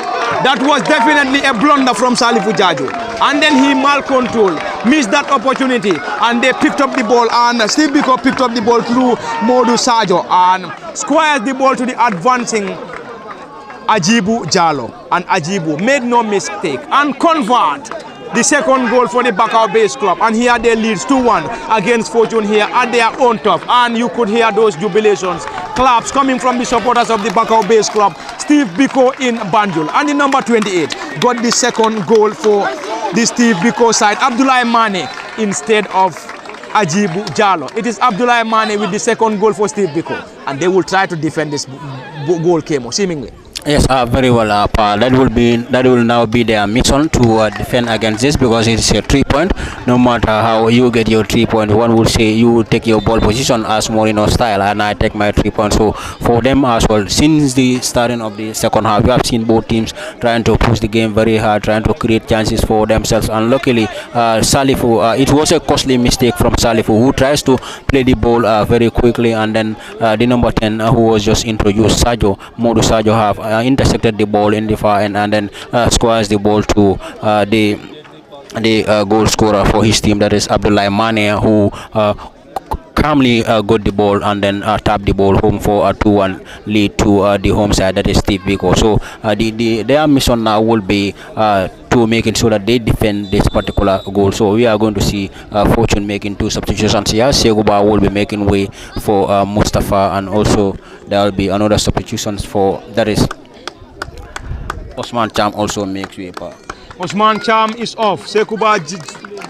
That was definitely a blunder from Salifu Jaju. And then he malcontrolled, missed that opportunity, and they picked up the ball, and Steve Biko picked up the ball through Modu Sajo and squares the ball to the advancing Ajibu Jallow. And Ajibu made no mistake and convert the second goal for the Bakau base club. And here they leads 2-1 against Fortune here at their own turf. And you could hear those jubilations, claps coming from the supporters of the Bakau base club. Steve Biko in Banjul. And the number 28 got the second goal for the Steve Biko side, Abdullah Mane, instead of Ajibu Jallow. It is Abdullah Mane with the second goal for Steve Biko. And they will try to defend this goal, Kemo, seemingly. Yes, very well. That will now be their mission to defend against this, because it is a 3-point. No matter how you get your 3-point, one will say you take your ball position as Morino style, and I take my 3 points. So for them as well, since the starting of the second half, we have seen both teams trying to push the game very hard, trying to create chances for themselves. And luckily, Salifu, it was a costly mistake from Salifu, who tries to play the ball very quickly, and then the number 10, who was just introduced, Sajo, Modu Sajo, have intersected the ball in the far end, and then squares the ball to the goal scorer for his team, that is Abdullah Mane, who calmly got the ball and then tapped the ball home for a 2-1 lead to the home side, that is Steve Biko. So their mission now will be to making sure that they defend this particular goal. So we are going to see Fortune making 2 substitutions here. Seguba will be making way for Mustafa, and also there will be another substitutions for, that is Osman Cham also makes way. Osman Cham is off, Sekuba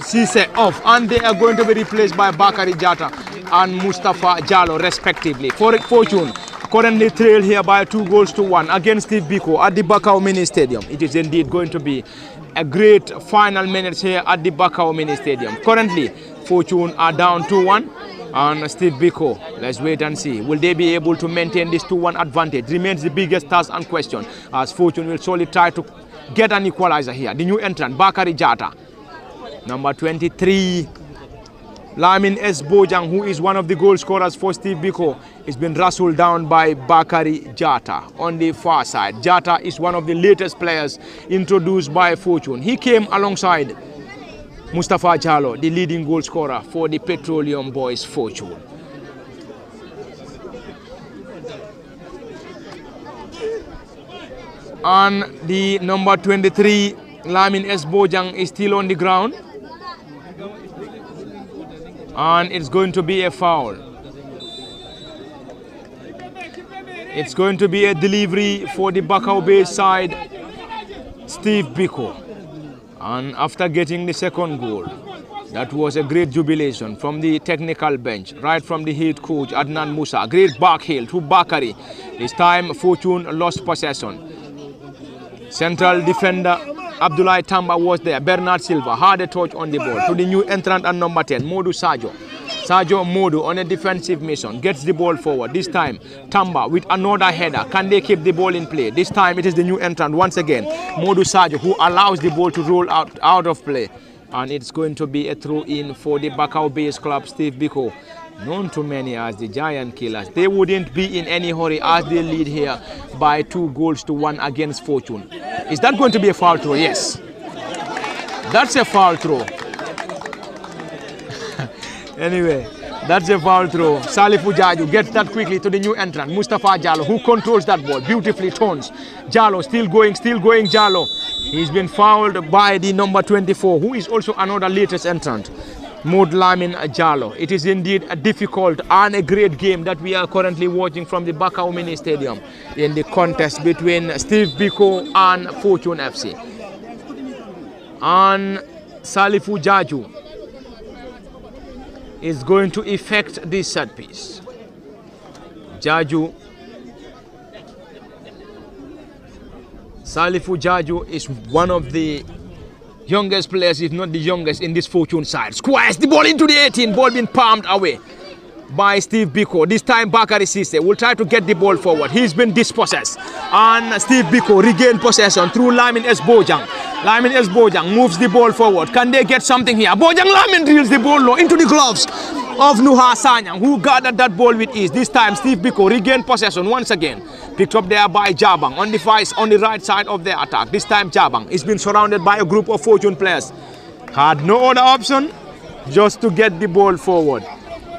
Sise off, and they are going to be replaced by Bakari Jata and Mustafa Jallow respectively. For Fortune currently trail here by 2-1 against Steve Biko at the Bakau Mini Stadium. It is indeed going to be a great final minutes here at the Bakau Mini Stadium. Currently, Fortune are down 2-1. And Steve Biko, let's wait and see. Will they be able to maintain this 2-1 advantage? Remains the biggest task and question, as Fortune will surely try to get an equalizer here. The new entrant, Bakari Jata. Number 23, Lamin S. Bojang, who is one of the goal scorers for Steve Biko, is been wrestled down by Bakari Jata on the far side. Jata is one of the latest players introduced by Fortune. He came alongside Mustafa Jallow, the leading goal scorer for the Petroleum Boys Fortune. And the number 23, Lamin S. Bojang, is still on the ground. And it's going to be a foul. It's going to be a delivery for the Bakau Bay side, Steve Biko. And after getting the second goal, that was a great jubilation from the technical bench, right from the head coach Adnan Musa. Great back heel to Bakari. This time Fortune lost possession. Central defender Abdullah Tamba was there. Bernard Silva had a touch on the ball to the new entrant at number 10, Modu Sajo. Sajo Modu on a defensive mission gets the ball forward. This time Tamba with another header. Can they keep the ball in play? This time it is the new entrant once again, Modu Sajo, who allows the ball to roll out of play. And it's going to be a throw-in for the Bacau Base Club, Steve Biko, known to many as the Giant Killers. They wouldn't be in any hurry as they lead here by 2-1 against Fortune. Is that going to be a foul throw? Yes. That's a foul throw. Anyway, that's a foul throw. Salifu Jaju gets that quickly to the new entrant, Mustafa Jallo, who controls that ball, beautifully turns. Jallo still going, Jallo. He's been fouled by the number 24, who is also another latest entrant, Mod Lamin Jallo. It is indeed a difficult and a great game that we are currently watching from the Bacau Mini Stadium in the contest between Steve Biko and Fortune FC. And Salifu Jaju is going to effect this set piece. Salifu Jaju is one of the youngest players, if not the youngest, in this Fortune side. Squares the ball into the 18, ball being palmed away by Steve Biko. This time Bakari Sise will try to get the ball forward. He's been dispossessed. And Steve Biko regained possession through Lamin S. Bojang. Lamin S. Bojang moves the ball forward. Can they get something here? Bojang Lamin drills the ball low into the gloves of Nuha Sanyang, who gathered that ball with ease. This time Steve Biko regained possession once again. Picked up there by Jabang on the right side of the attack. This time Jabang is been surrounded by a group of Fortune players. Had no other option just to get the ball forward.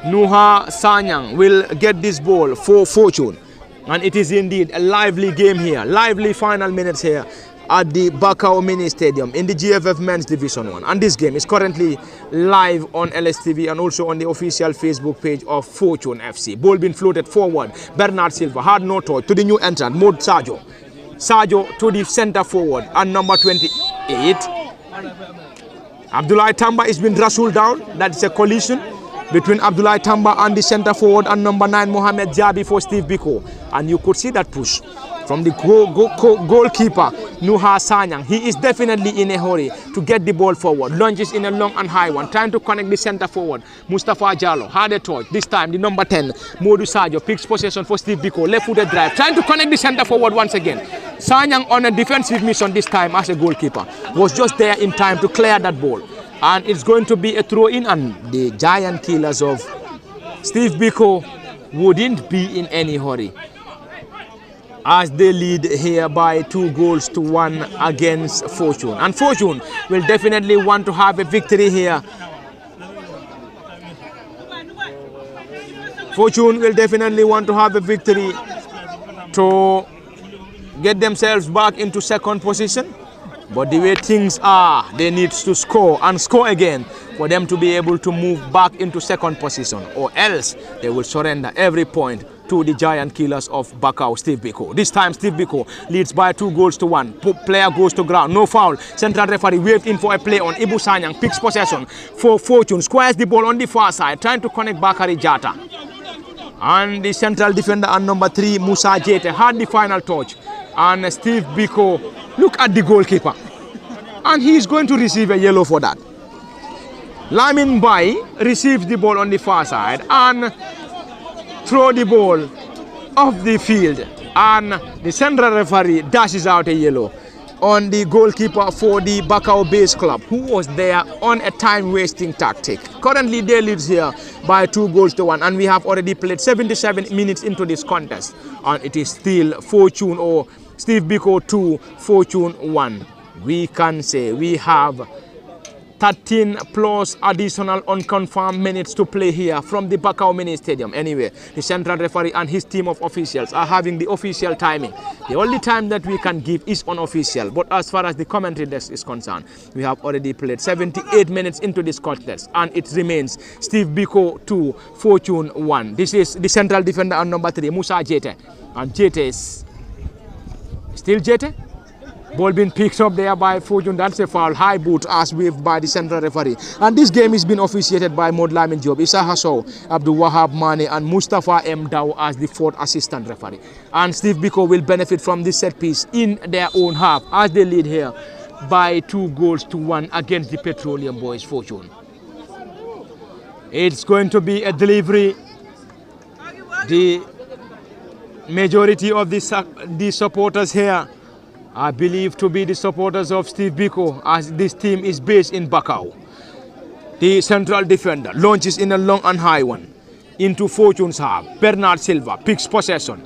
Nuha Sanyang will get this ball for Fortune. And it is indeed a lively game here. Lively final minutes here at the Bacau Mini Stadium in the GFF Men's Division 1. And this game is currently live on LSTV and also on the official Facebook page of Fortune FC. Ball being floated forward. Bernard Silva had no touch to the new entrant, Mod Sajo. Sajo to the center forward and number 28. Abdullah Tamba is being wrestled down. That's a collision between Abdullah Tamba and the center forward and number 9 Mohamed Jabi for Steve Biko. And you could see that push from the goalkeeper Nuha Sanyang. He is definitely in a hurry to get the ball forward. Lunges in a long and high one, trying to connect the center forward. Mustafa Jallo had a touch. This time the number 10 Modu Sajo picks possession for Steve Biko. Left-footed drive, trying to connect the center forward once again. Sanyang on a defensive mission this time as a goalkeeper was just there in time to clear that ball. And it's going to be a throw-in, and the Giant Killers of Steve Biko wouldn't be in any hurry as they lead here by 2-1 against Fortune. And Fortune will definitely want to have a victory here. Fortune will definitely want to have a victory to get themselves back into second position. But the way things are, they need to score and score again for them to be able to move back into second position, or else they will surrender every point to the Giant Killers of Bacau, Steve Biko. This time Steve Biko leads by 2-1. Player goes to ground, no foul. Central referee waved in for a play on. Ibu Sanyang picks possession for Fortune, squares the ball on the far side, trying to connect Bakari Jata. And the central defender and number 3 Musa Jete had the final touch. And Steve Biko, look at the goalkeeper, and he is going to receive a yellow for that. Lamin Bai receives the ball on the far side and throw the ball off the field, and the central referee dashes out a yellow on the goalkeeper for the Bacau Base Club, who was there on a time-wasting tactic. Currently they lead here by 2-1, and we have already played 77 minutes into this contest, and it is still Fortune or Steve Biko 2, Fortune 1. We can say we have 13 plus additional unconfirmed minutes to play here from the Bacau Mini Stadium. Anyway, the central referee and his team of officials are having the official timing. The only time that we can give is unofficial. But as far as the commentary desk is concerned, we have already played 78 minutes into this contest, and it remains Steve Biko 2, Fortune 1. This is the central defender and number 3, Musa Jete. And Jete is still Jete. Ball being picked up there by Fortune. That's a foul. High boot as waved by the central referee. And this game is being officiated by Mod Lamin Job, Issa Hasso, Abdul Wahab Mane, and Mustafa M. Dow as the 4th assistant referee. And Steve Biko will benefit from this set piece in their own half as they lead here by 2-1 against the Petroleum Boys Fortune. It's going to be a delivery. The majority of the supporters here I believe to be the supporters of Steve Biko, as this team is based in Bacau. The central defender launches in a long and high one into Fortune's half. Bernard Silva picks possession.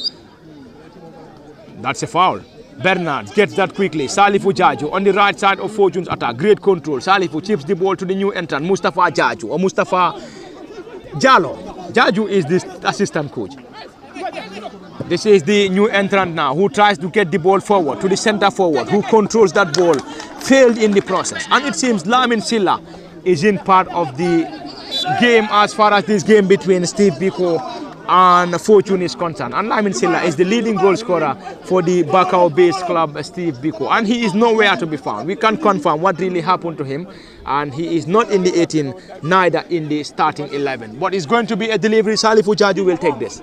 That's a foul. Bernard gets that quickly. Salifu Jaju on the right side of Fortune's attack. Great control. Salifu chips the ball to the new entrant, Mustafa Jaju or Mustafa Jalo. Jaju is the assistant coach. This is the new entrant now who tries to get the ball forward to the center forward, who controls that ball. Failed in the process. And it seems Lamin Silla is in part of the game as far as this game between Steve Biko and Fortune is concerned. And Lamin Silla is the leading goal scorer for the Bakau-based club Steve Biko. And he is nowhere to be found. We can't confirm what really happened to him. And he is not in the 18, neither in the starting 11. But it's going to be a delivery. Salifu Jaju will take this.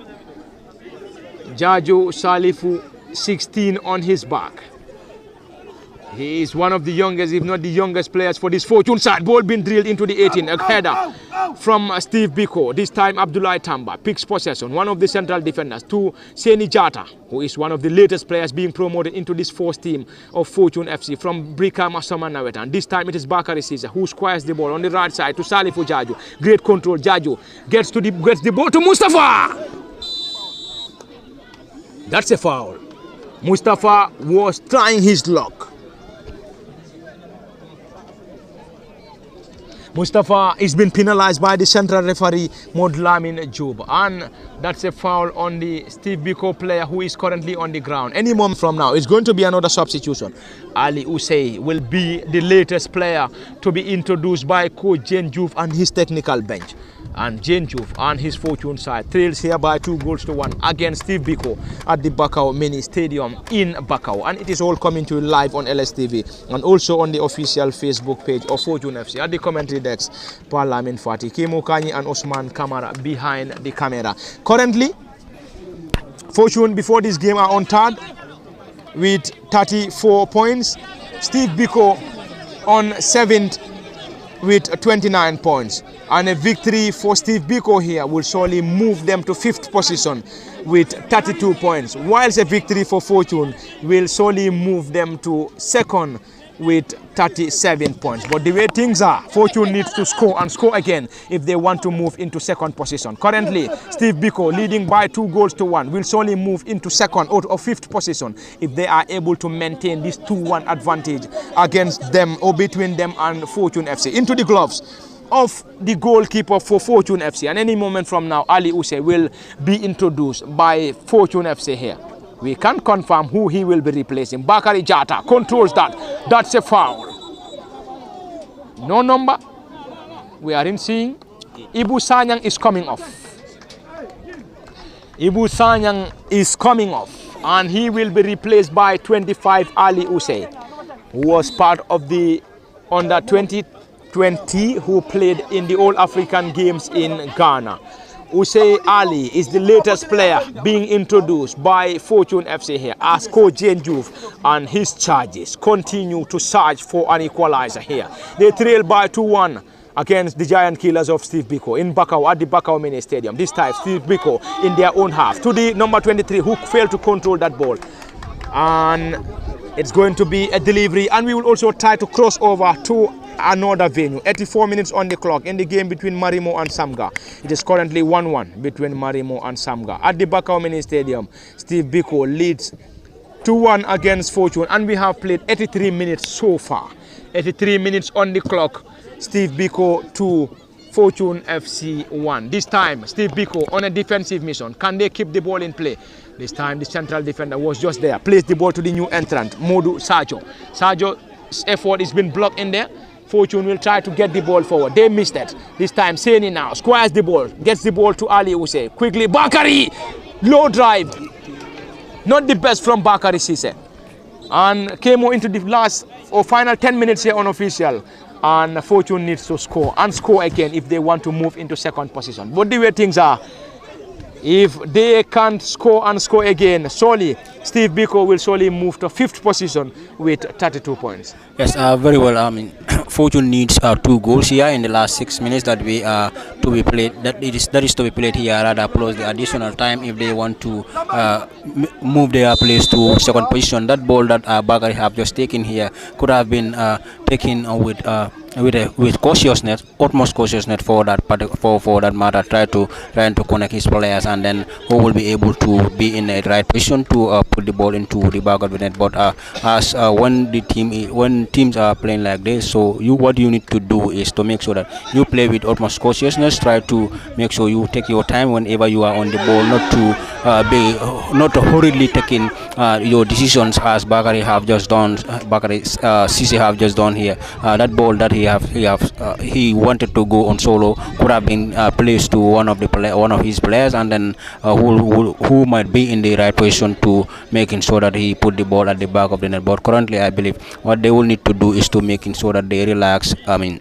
Jaju Salifu, 16 on his back. He is one of the youngest, if not the youngest players for this Fortune side. Ball being drilled into the 18. A header from Steve Biko. This time Abdullah Tamba picks possession. One of the central defenders to Seni Jata, who is one of the latest players being promoted into this first team of Fortune FC from Brika Masama Nawetan. This time it is Bakari Caesar who squares the ball on the right side to Salifu Jaju. Great control. Jaju gets the ball to Mustafa. That's a foul. Mustafa was trying his luck. Mustafa is been penalized by the central referee Modlamin Job, and that's a foul on the Steve Biko player who is currently on the ground. Any moment from now, it's going to be another substitution. Ali Usei will be the latest player to be introduced by coach Jane Juve and his technical bench. And Jane Juve and his Fortune side trails here by 2-1 against Steve Biko at the Bakau Mini Stadium in Bakau. And it is all coming to you live on LSTV and also on the official Facebook page of Fortune FC. At the commentary desk, Parlament Fati, Kemo Kanyi and Osman Kamara behind the camera. Currently, Fortune before this game are on third with 34 points. Steve Biko on 7th with 29 points. And a victory for Steve Biko here will surely move them to 5th position with 32 points, whilst a victory for Fortune will surely move them to 2nd with 37 points. But the way things are, Fortune needs to score and score again if they want to move into 2nd position. Currently, Steve Biko leading by 2-1 will surely move into 2nd or 5th position if they are able to maintain this 2-1 advantage against them or between them and Fortune FC. Into the gloves of the goalkeeper for Fortune FC, and any moment from now Ali Use will be introduced by Fortune FC here. We can't confirm who he will be replacing. Bakari Jata controls that. That's a foul. No number. We are in seeing Ibu Sanyang is coming off. Ibu Sanyang is coming off, and he will be replaced by 25 Ali Use, who was part of the under 20 who played in the All African Games in Ghana. Usei Ali is the latest player being introduced by Fortune FC here as coach Jane Juve and his charges continue to search for an equalizer here. They trail by 2-1 against the giant killers of Steve Biko in Bakau at the Bakau Mini Stadium. This time Steve Biko in their own half to the number 23 who failed to control that ball. And it's going to be a delivery, and we will also try to cross over to another venue. 84 minutes on the clock in the game between Marimo and Samga. It is currently 1-1 between Marimo and Samga. At the Bakau Mini Stadium, Steve Biko leads 2-1 against Fortune, and we have played 83 minutes so far. 83 minutes on the clock. Steve Biko 2, Fortune FC 1. This time, Steve Biko on a defensive mission. Can they keep the ball in play? This time, the central defender was just there. Placed the ball to the new entrant, Modu Sajo. Sajo's effort has been blocked in there. Fortune will try to get the ball forward. They missed it. This time, Seni now squares the ball. Gets the ball to Ali Use. Quickly, Bakari! Low drive. Not the best from Bakari Sise. And came into the last or final 10 minutes here unofficial. And Fortune needs to score and score again if they want to move into 2nd position. But the way things are, if they can't score and score again, surely Steve Biko will surely move to 5th position with 32 points. Yes, very well. I mean, Fortune needs 2 goals here in the last 6 minutes that we to be played. That is to be played here rather plus the additional time if they want to move their place to 2nd position. That ball that Bagari have just taken here could have been taken with with cautiousness, utmost cautiousness for that matter, trying to connect his players, and then who will be able to be in the right position to put the ball into the back of the net. But as when teams are playing like this, so what you need to do is to make sure that you play with utmost cautiousness. Try to make sure you take your time whenever you are on the ball, not to hurriedly taking your decisions as Bakari have just done. Bakari Sisi have just done here. That ball that he wanted to go on solo could have been placed to one of his players, and then who might be in the right position to making sure that he put the ball at the back of the net. But currently, I believe what they will need to do is to making sure that they relax. I mean,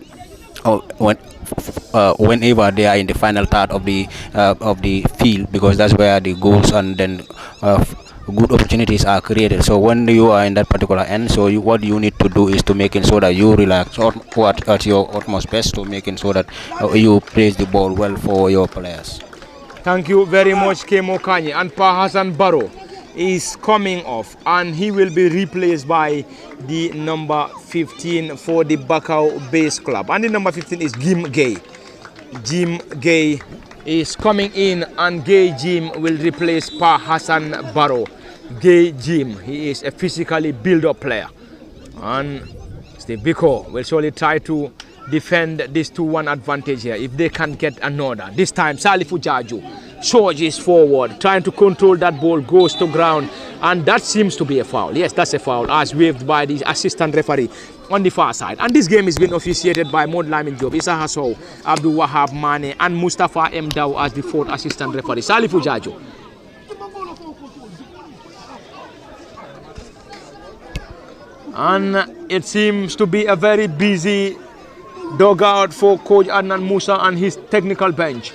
whenever they are in the final third of the field, because that's where the goals and then good opportunities are created. So when you are in that particular end, so what you need to do is to making sure that you relax at your utmost best to making sure that you place the ball well for your players. Thank you very much, Kemo Kanye. And Pa Hassan Barrow is coming off, and he will be replaced by the number 15 for the Bakau Base Club. And the number 15 is Jim Gay. Jim Gay is coming in, and Gay Jim will replace Pa Hassan Barrow. Gay Jim, he is a physically built-up player. And Steve Biko will surely try to defend this 2-1 advantage here if they can get another. This time, Salifu Jaju charges forward, trying to control that ball, goes to ground, and that seems to be a foul. Yes, that's a foul, as waved by the assistant referee on the far side. And this game is being officiated by Mod Lamin Job, Issa Hassou, Abdul Wahab Mane, and Mustafa M. Daw as the fourth assistant referee. Salifu Jaju. And it seems to be a very busy dugout for Coach Adnan Musa and his technical bench.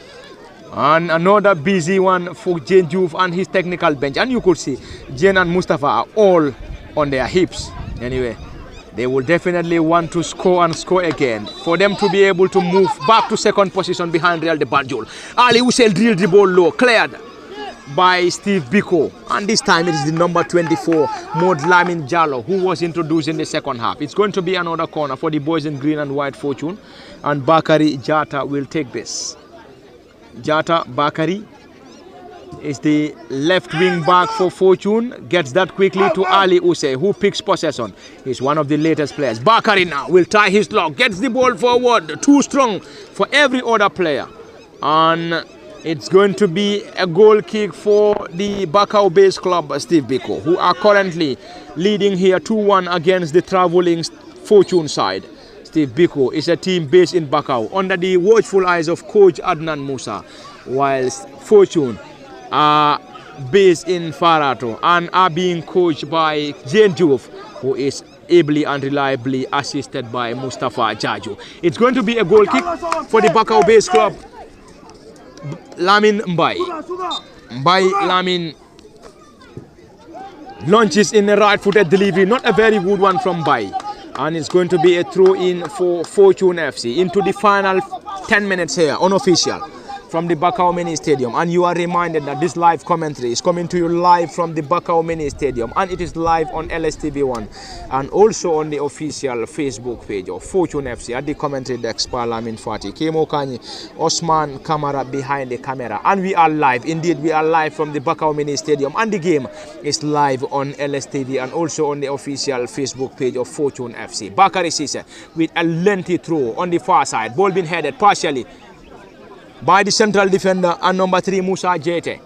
And another busy one for Jane Diouf and his technical bench. And you could see Jane and Mustafa are all on their hips. Anyway, they will definitely want to score and score again for them to be able to move back to second position behind Real de Banjul. Ali Hussein drilled the ball low, cleared by Steve Biko, and this time it is the number 24 Mod Lamin Jallo who was introduced in the second half. It's going to be another corner for the boys in green and white Fortune, and Bakari Jata will take this. Jata Bakari is the left wing back for Fortune, gets that quickly to Ali Use, who picks possession. He's one of the latest players. Bakari now will try his luck, gets the ball forward, too strong for every other player, and it's going to be a goal kick for the Bakau Base Club, Steve Biko, who are currently leading here 2-1 against the traveling Fortune side. Steve Biko is a team based in Bakau under the watchful eyes of Coach Adnan Musa, whilst Fortune are based in Farato and are being coached by Jane Diouf, who is ably and reliably assisted by Mustafa Jaju. It's going to be a goal kick for the Bakau Base Club. Lamin Mbai Lamin launches in a right-footed delivery, not a very good one from Mbai, and it's going to be a throw-in for Fortune FC into the final 10 minutes here, unofficial, from the Bakau Mini Stadium. And you are reminded that this live commentary is coming to you live from the Bakau Mini Stadium, and it is live on LSTV1 and also on the official Facebook page of Fortune FC. At the commentary desk, Lamin Fati, Kemo Kanye, Osman Kamara behind the camera, and we are live. Indeed, we are live from the Bakau Mini Stadium, and the game is live on LSTV and also on the official Facebook page of Fortune FC. Bakari Sise with a lengthy throw on the far side, ball being headed partially by the central defender and number 3 Musa Jete,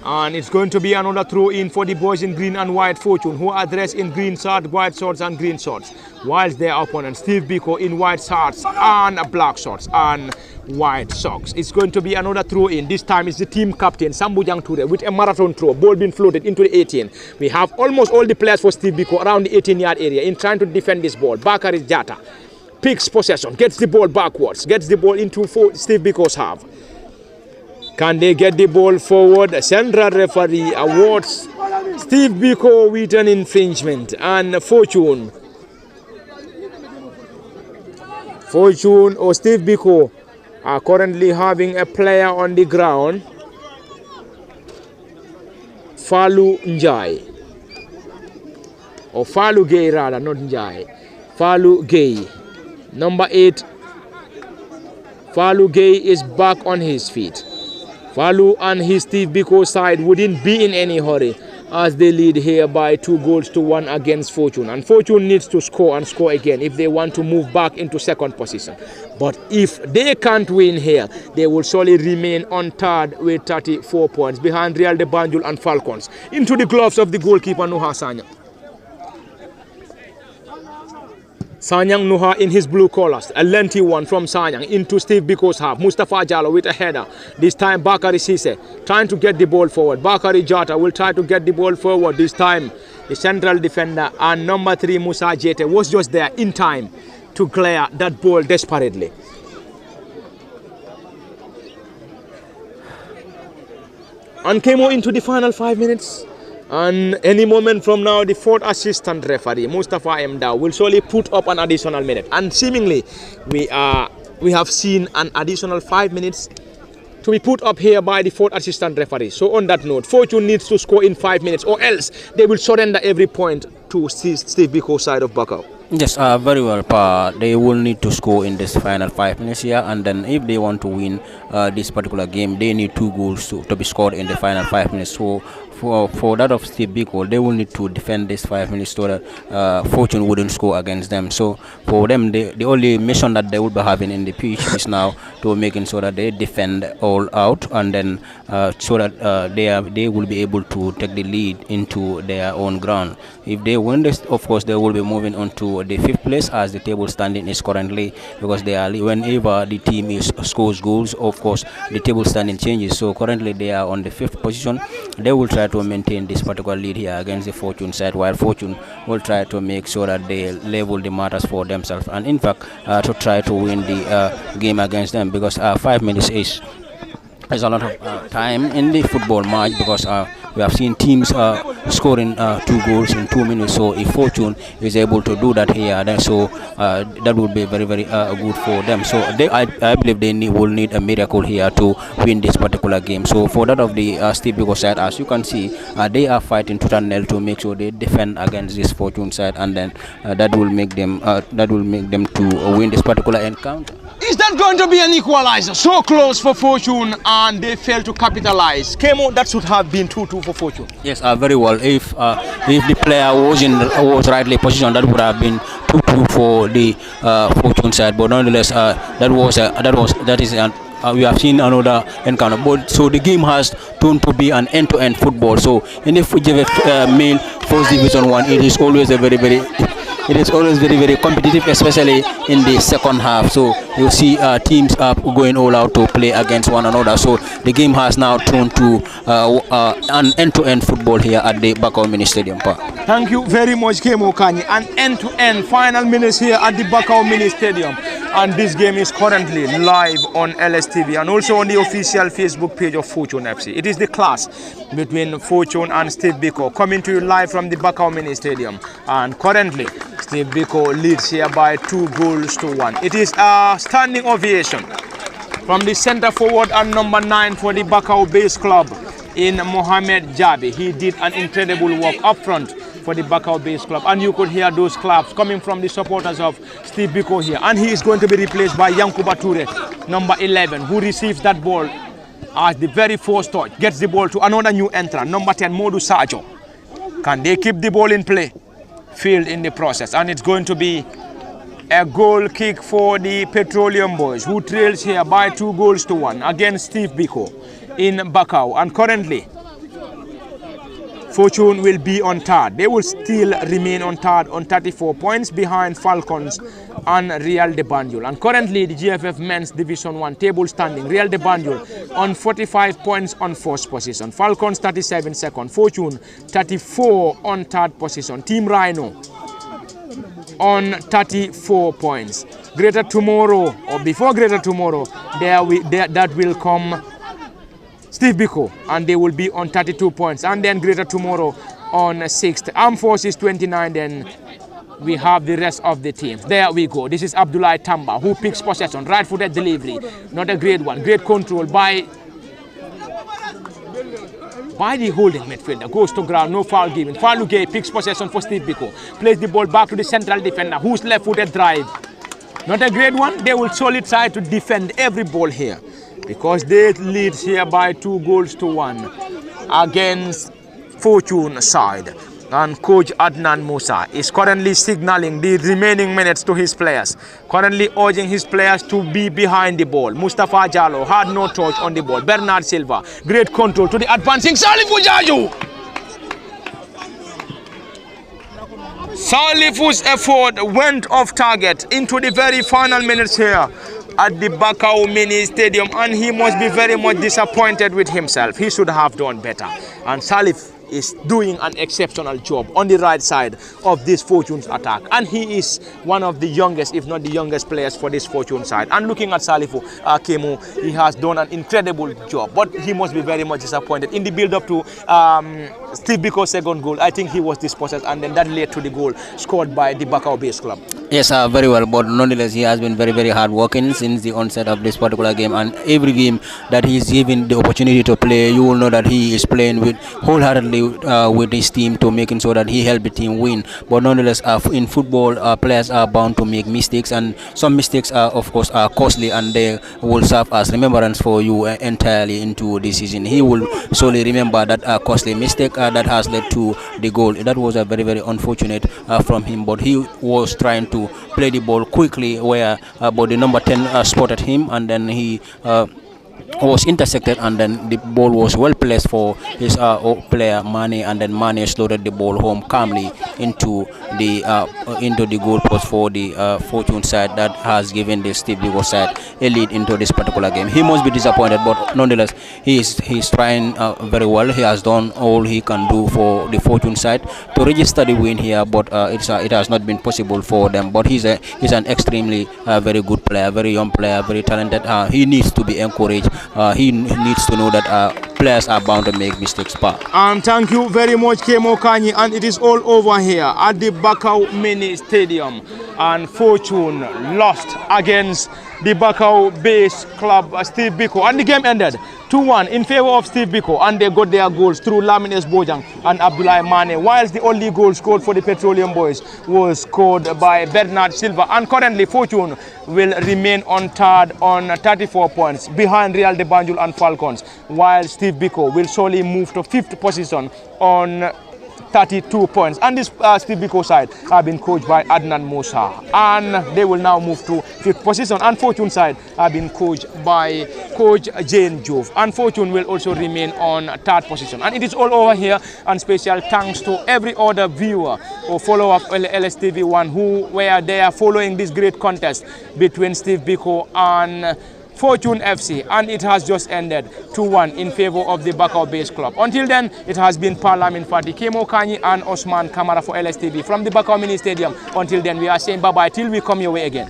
and it's going to be another throw in for the boys in green and white Fortune, who are dressed in green shorts, white shorts and green shorts, whilst their opponent Steve Biko in white shorts and black shorts and white socks. It's going to be another throw in. This time it's the team captain Sambujang Ture with a marathon throw, ball being floated into the 18. We have almost all the players for Steve Biko around the 18-yard area in trying to defend this ball. Bakari Jata picks possession, gets the ball backwards, gets the ball into Steve Biko's half. Can they get the ball forward? Central referee awards Steve Biko with an infringement, and Fortune or Steve Biko are currently having a player on the ground, Falu Njai, or Falu Gay rather, not Njai, Falu Gay. Number 8, Falu Gay is back on his feet. Falu and his Steve Biko side wouldn't be in any hurry as they lead here by 2-1 against Fortune. And Fortune needs to score and score again if they want to move back into second position. But if they can't win here, they will surely remain on third with 34 points behind Real de Banjul and Falcons. Into the gloves of the goalkeeper Nuha Sanyang. Sanyang Nuha in his blue collars, a lengthy one from Sanyang into Steve Biko's half. Mustafa Jallo with a header. This time Bakari Sise trying to get the ball forward. Bakari Jata will try to get the ball forward. This time the central defender and number 3 Musa Jete was just there in time to clear that ball desperately. And came into the final 5 minutes. And any moment from now, the 4th assistant referee, Mustafa Mdaw, will surely put up an additional minute. And seemingly, we have seen an additional 5 minutes to be put up here by the 4th assistant referee. So on that note, Fortune needs to score in 5 minutes or else they will surrender every point to Steve Biko's side of Bakau. Yes, very well, Pa. They will need to score in this final 5 minutes here, and then if they want to win this particular game, they need 2 goals to be scored in the final 5 minutes. So for that of Steve Biko, they will need to defend this 5 minutes so that Fortune wouldn't score against them. So for them, the only mission that they will be having in the pitch is now to making sure that they defend all out, and then so that they will be able to take the lead into their own ground. If they win this, of course, they will be moving on to the 5th place as the table standing is currently, because they are, whenever the team scores goals, of course, the table standing changes. So currently they are on the 5th position. They will try to maintain this particular lead here against the Fortune side, while Fortune will try to make sure that they level the matters for themselves, and in fact to try to win the game against them, because 5 minutes is a lot of time in the football match, because we have seen teams scoring 2 goals in 2 minutes. So if Fortune is able to do that here, then so that would be very, very good for them. So I believe they will need a miracle here to win this particular game. So for that of the Steve Biko side, as you can see, they are fighting tooth and nail to make sure they defend against this Fortune side, and then that will make them to win this particular encounter. Is that going to be an equalizer? So close for Fortune and they failed to capitalize. Kemo, that should have been 2-2 for Fortune. Yes, very well. If the player was rightly positioned, that would have been 2-2 for the Fortune side. But nonetheless, we have seen another encounter. But so the game has turned to be an end-to-end football. So in the GFF male first Division 1, it is always very, very competitive, especially in the second half. So you see teams going all out to play against one another. So the game has now turned to an end-to-end football here at the Bakau Mini Stadium. Thank you very much, Kemo Kani. An end-to-end final minutes here at the Bakau Mini Stadium. And this game is currently live on LSTV and also on the official Facebook page of Fortune FC. It is the clash between Fortune and Steve Biko, coming to you live from the Bakau Mini Stadium. And currently, Steve Biko leads here by 2-1. It is a standing ovation from the center forward and number 9 for the Bakau base club in Mohamed Jabi. He did an incredible work up front for the Bakau base club, and you could hear those claps coming from the supporters of Steve Biko here. And he is going to be replaced by Yankuba Toure, number 11, who receives that ball as the very first touch, gets the ball to another new entrant, number 10, Modu Sajo. Can they keep the ball in play? Field in the process, and it's going to be a goal kick for the Petroleum Boys, who trails here by 2-1 against Steve Biko in Bakau. And currently, Fortune will be on third. They will still remain on third on 34 points behind Falcons and Real de Banjul. And currently, the GFF Men's Division 1 table standing, Real de Banjul on 45 points on first position. Falcons 37 second. Fortune 34 on third position. Team Rhino on 34 points. Greater tomorrow, or before Greater tomorrow, that will come Steve Biko, and they will be on 32 points. And then Greater tomorrow on 6th. Armed Forces 29, then we have the rest of the teams. There we go. This is Abdullah Tamba, who picks possession. Right-footed delivery. Not a great one. Great control by the holding midfielder. Goes to ground. No foul given. Falugay picks possession for Steve Biko. Plays the ball back to the central defender, whose left-footed drive Not a great one. They will solely try to defend every ball here because they lead here by 2-1 against Fortune side. And coach Adnan Musa is currently signaling the remaining minutes to his players, currently urging his players to be behind the ball. Mustafa Jallo had no touch on the ball. Bernard Silva, great control to the advancing Salifu Jaju. Salifu's effort went off target into the very final minutes here at the Bakau Mini Stadium, and he must be very much disappointed with himself. He should have done better. And Salif is doing an exceptional job on the right side of this Fortune's attack, and he is one of the youngest, if not the youngest players for this Fortune side. And looking at Salifu Kemu, he has done an incredible job, but he must be very much disappointed in the build-up to Steve Biko's second goal. I think he was dispossessed, and then that led to the goal scored by the Bakau base club. Yes, very well, but nonetheless he has been very hard working since the onset of this particular game, and every game that he's given the opportunity to play, you will know that he is playing with wholeheartedly with his team to making sure that he help the team win. But nonetheless, in football, players are bound to make mistakes, and some mistakes are of course are costly, and they will serve as remembrance for you entirely into the season. He will solely remember that costly mistake that has led to the goal. That was a very unfortunate from him, but he was trying to play the ball quickly where but the number 10 spotted him, and then he was intersected, and then the ball was well placed for his player Mane, and then Mane slotted the ball home calmly into the goal post for the Fortune side. That has given the Steve Biko side a lead into this particular game. He must be disappointed, but nonetheless he's trying very well. He has done all he can do for the Fortune side to register the win here, but it has not been possible for them. But he's an extremely very good player, very young player, very talented. He needs to be encouraged. He needs to know that players are bound to make mistakes. Thank you very much, Kemo Kanyi, and it is all over here at the Bakau Mini Stadium. And Fortune lost against the Bakau base club, Steve Biko, and the game ended 2-1 in favor of Steve Biko, and they got their goals through Lamines Bojang and Abdullah Mane, whilst the only goal scored for the Petroleum Boys was scored by Bernard Silva. And currently Fortune will remain on third on 34 points behind Real de Banjul and Falcons, while Steve Biko will surely move to 5th position on 32 points. And this Steve Biko side have been coached by Adnan Musa, and they will now move to 5th position. And Fortune side have been coached by Coach Jane Jove, and Fortune will also remain on 3rd position. And it is all over here, and special thanks to every other viewer or follower of LSTV1 who were there following this great contest between Steve Biko and Fortune FC, and it has just ended 2-1 in favor of the Bakau base club. Until then, it has been Parlament Fati, Kemo Kanyi and Osman Kamara for LSTV from the Bakau Mini Stadium. Until then, we are saying bye-bye till we come your way again.